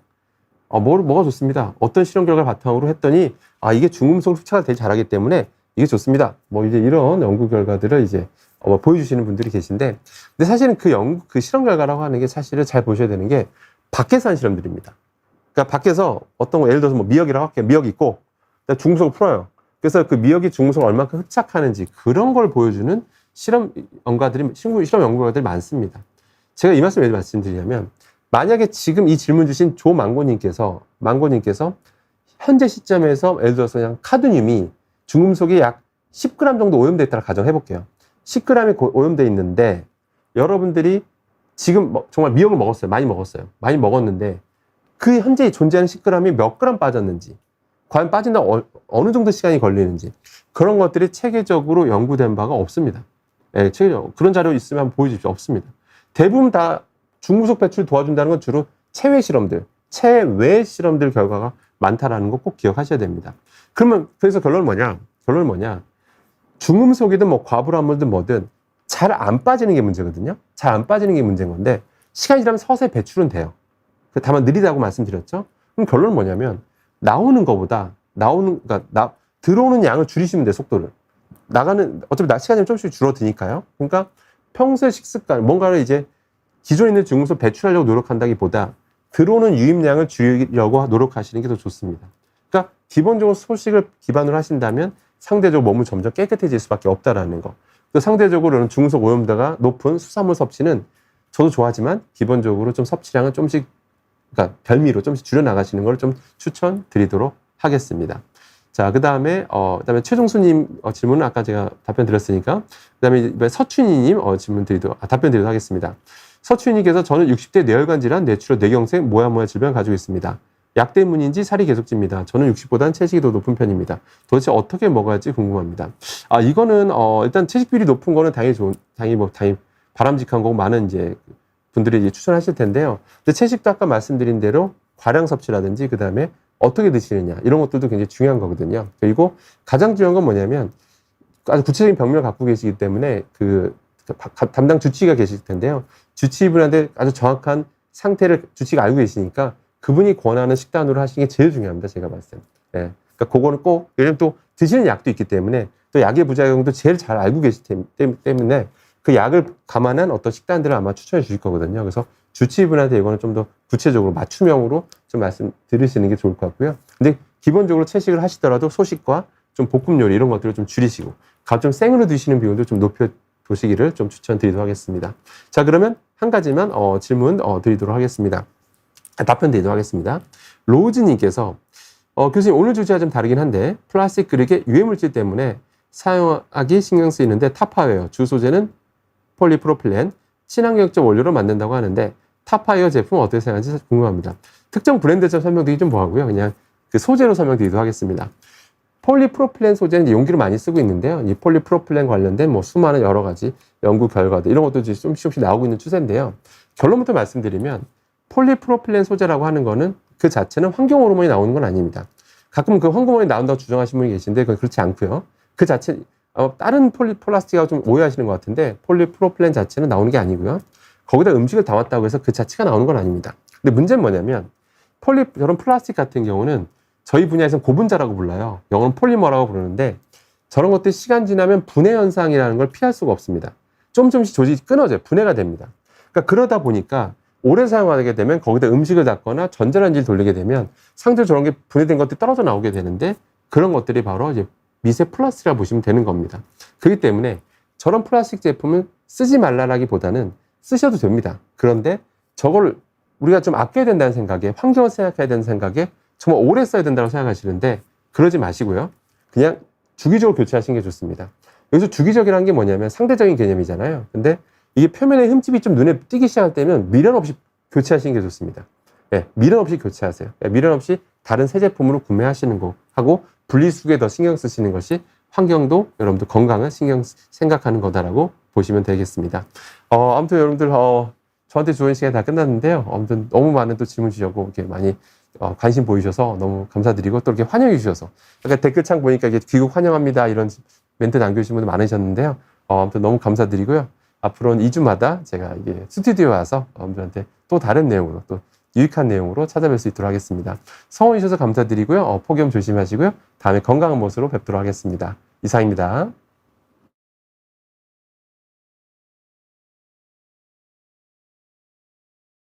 뭐가 좋습니다. 어떤 실험 결과를 바탕으로 했더니 이게 중금속 흡착을 되게 잘하기 때문에 이게 좋습니다. 이제 이런 연구 결과들을 이제 보여주시는 분들이 계신데, 근데 사실은 그 실험 결과라고 하는 게 사실은 잘 보셔야 되는 게 밖에서 한 실험들입니다. 그러니까 밖에서 어떤 거, 예를 들어서 뭐 미역이라고 할게요. 미역이 있고, 중금속을 풀어요. 그래서 그 미역이 중금속을 얼마큼 흡착하는지 그런 걸 보여주는 실험 연구가들이 많습니다. 제가 이 말씀을 왜 말씀드리냐면, 만약에 지금 이 질문 주신 망고님께서 현재 시점에서 예를 들어서 그냥 카드뮴이 중금속이 약 10g 정도 오염되어 있다고 가정해 볼게요. 10g이 오염되어 있는데 여러분들이 지금 정말 미역을 먹었어요. 많이 먹었는데 그 현재 존재하는 10g이 몇 g 빠졌는지, 과연 빠진다 어느 정도 시간이 걸리는지, 그런 것들이 체계적으로 연구된 바가 없습니다. 예, 체계적으로. 그런 자료 있으면 한번 보여주십시오. 없습니다. 대부분 다 중금속 배출 도와준다는 건 주로 체외 실험들 결과가 많다라는 거 꼭 기억하셔야 됩니다. 그래서 결론은 뭐냐? 중금속이든 뭐 과불암물든 뭐든 잘 안 빠지는 게 문제거든요. 잘 안 빠지는 게 문제인 건데, 시간이 지나면 서서히 배출은 돼요. 다만 느리다고 말씀드렸죠. 그럼 결론은 뭐냐면, 들어오는 양을 줄이시면 돼요, 속도를. 어차피 시간이 조금씩 줄어드니까요. 그러니까 평소의 식습관, 뭔가를 이제 기존에 있는 중금속 배출하려고 노력한다기보다 들어오는 유입량을 줄이려고 노력하시는 게 더 좋습니다. 그러니까 기본적으로 소식을 기반으로 하신다면 상대적으로 몸은 점점 깨끗해질 수밖에 없다라는 거. 또 상대적으로는 중금속 오염도가 높은 수산물 섭취는 저도 좋아하지만 기본적으로 좀 섭취량은 그러니까 별미로 좀씩 줄여나가시는 걸 좀 추천드리도록 하겠습니다. 자, 그다음에 최종수님 질문은 아까 제가 답변 드렸으니까, 그다음에 서춘희님 답변 드리도록 하겠습니다. 서춘희님께서 저는 60대 뇌혈관 질환, 뇌출혈, 뇌경색, 질병을 가지고 있습니다. 약 때문인지 살이 계속 찝니다. 저는 60보다는 체식이 더 높은 편입니다. 도대체 어떻게 먹어야지 궁금합니다. 이거는 일단 체식 비율이 높은 거는 당연히 바람직한 거고 많은 이제 분들이 이제 추천하실 텐데요. 근데 체식도 아까 말씀드린 대로 과량 섭취라든지 그다음에 어떻게 드시느냐 이런 것들도 굉장히 중요한 거거든요. 그리고 가장 중요한 건 뭐냐면, 아주 구체적인 병명을 갖고 계시기 때문에 담당 주치의가 계실 텐데요. 주치의분한테 아주 정확한 상태를 주치의가 알고 계시니까 그분이 권하는 식단으로 하시는 게 제일 중요합니다. 제가 봤을 때. 예. 그러니까 그거는 꼭, 왜냐면 또 드시는 약도 있기 때문에 또 약의 부작용도 제일 잘 알고 계시기 때문에 그 약을 감안한 어떤 식단들을 아마 추천해 주실 거거든요. 그래서 주치의분한테 이거는 좀 더 구체적으로 맞춤형으로 좀 말씀 드리시는 게 좋을 것 같고요. 근데 기본적으로 채식을 하시더라도 소식과 좀 볶음 요리 이런 것들을 좀 줄이시고, 좀 생으로 드시는 비율도 좀 높여 보시기를 좀 추천드리도록 하겠습니다. 자, 그러면 한 가지만 질문 드리도록 하겠습니다. 답변 드리도록 하겠습니다. 로우즈님께서 교수님, 오늘 주제와 좀 다르긴 한데 플라스틱 그릇에 유해물질 때문에 사용하기 신경 쓰이는데 타파웨어 주 소재는 폴리프로필렌 친환경적 원료로 만든다고 하는데 타파웨어 제품 어떻게 생각하는지 궁금합니다. 특정 브랜드점 설명드리기 좀 뭐하고요. 그냥 그 소재로 설명드리도록 하겠습니다. 폴리프로필렌 소재는 용기로 많이 쓰고 있는데요. 이 폴리프로필렌 관련된 수많은 여러 가지 연구 결과들 이런 것도 조금씩 나오고 있는 추세인데요. 결론부터 말씀드리면 폴리프로필렌 소재라고 하는 거는 그 자체는 환경 호르몬이 나오는 건 아닙니다. 가끔 그 환경 호르몬이 나온다고 주장하시는 분이 계신데 그건 그렇지 않고요. 그 자체 다른 플라스틱하고 좀 오해하시는 것 같은데 폴리프로필렌 자체는 나오는 게 아니고요. 거기다 음식을 담았다고 해서 그 자체가 나오는 건 아닙니다. 근데 문제는 뭐냐면 저런 플라스틱 같은 경우는 저희 분야에서는 고분자라고 불러요. 영어는 폴리머라고 부르는데 저런 것들이 시간 지나면 분해 현상이라는 걸 피할 수가 없습니다. 조금씩 조직이 끊어져요. 분해가 됩니다. 그러니까 그러다 보니까 오래 사용하게 되면 거기다 음식을 닦거나 전자레인지를 돌리게 되면 상대로 저런 게 분해된 것들이 떨어져 나오게 되는데 그런 것들이 바로 이제 미세 플라스틱이라고 보시면 되는 겁니다. 그렇기 때문에 저런 플라스틱 제품은 쓰지 말라라기보다는 쓰셔도 됩니다. 그런데 저걸 우리가 좀 아껴야 된다는 생각에, 환경을 생각해야 되는 생각에 정말 오래 써야 된다고 생각하시는데 그러지 마시고요. 그냥 주기적으로 교체하시는 게 좋습니다. 여기서 주기적이라는 게 뭐냐면 상대적인 개념이잖아요. 근데 이게 표면에 흠집이 좀 눈에 띄기 시작할 때면 미련 없이 교체하시는 게 좋습니다. 예, 미련 없이 교체하세요. 예, 미련 없이 다른 새 제품으로 구매하시는 거 하고 분리수거에 더 신경 쓰시는 것이 환경도 여러분들 건강을 생각하는 거다라고 보시면 되겠습니다. 아무튼 여러분들 저한테 좋은 시간이 다 끝났는데요. 아무튼 너무 많은 또 질문 주셔고 이렇게 많이 관심 보이셔서 너무 감사드리고 또 이렇게 환영해 주셔서 아까 댓글창 보니까 이게 귀국 환영합니다 이런 멘트 남겨주신 분들 많으셨는데요. 아무튼 너무 감사드리고요. 앞으로는 2주마다 제가 이게 스튜디오에 와서 여러분들한테 또 다른 내용으로 또 유익한 내용으로 찾아뵐 수 있도록 하겠습니다. 성원해 주셔서 감사드리고요. 폭염 조심하시고요. 다음에 건강한 모습으로 뵙도록 하겠습니다. 이상입니다.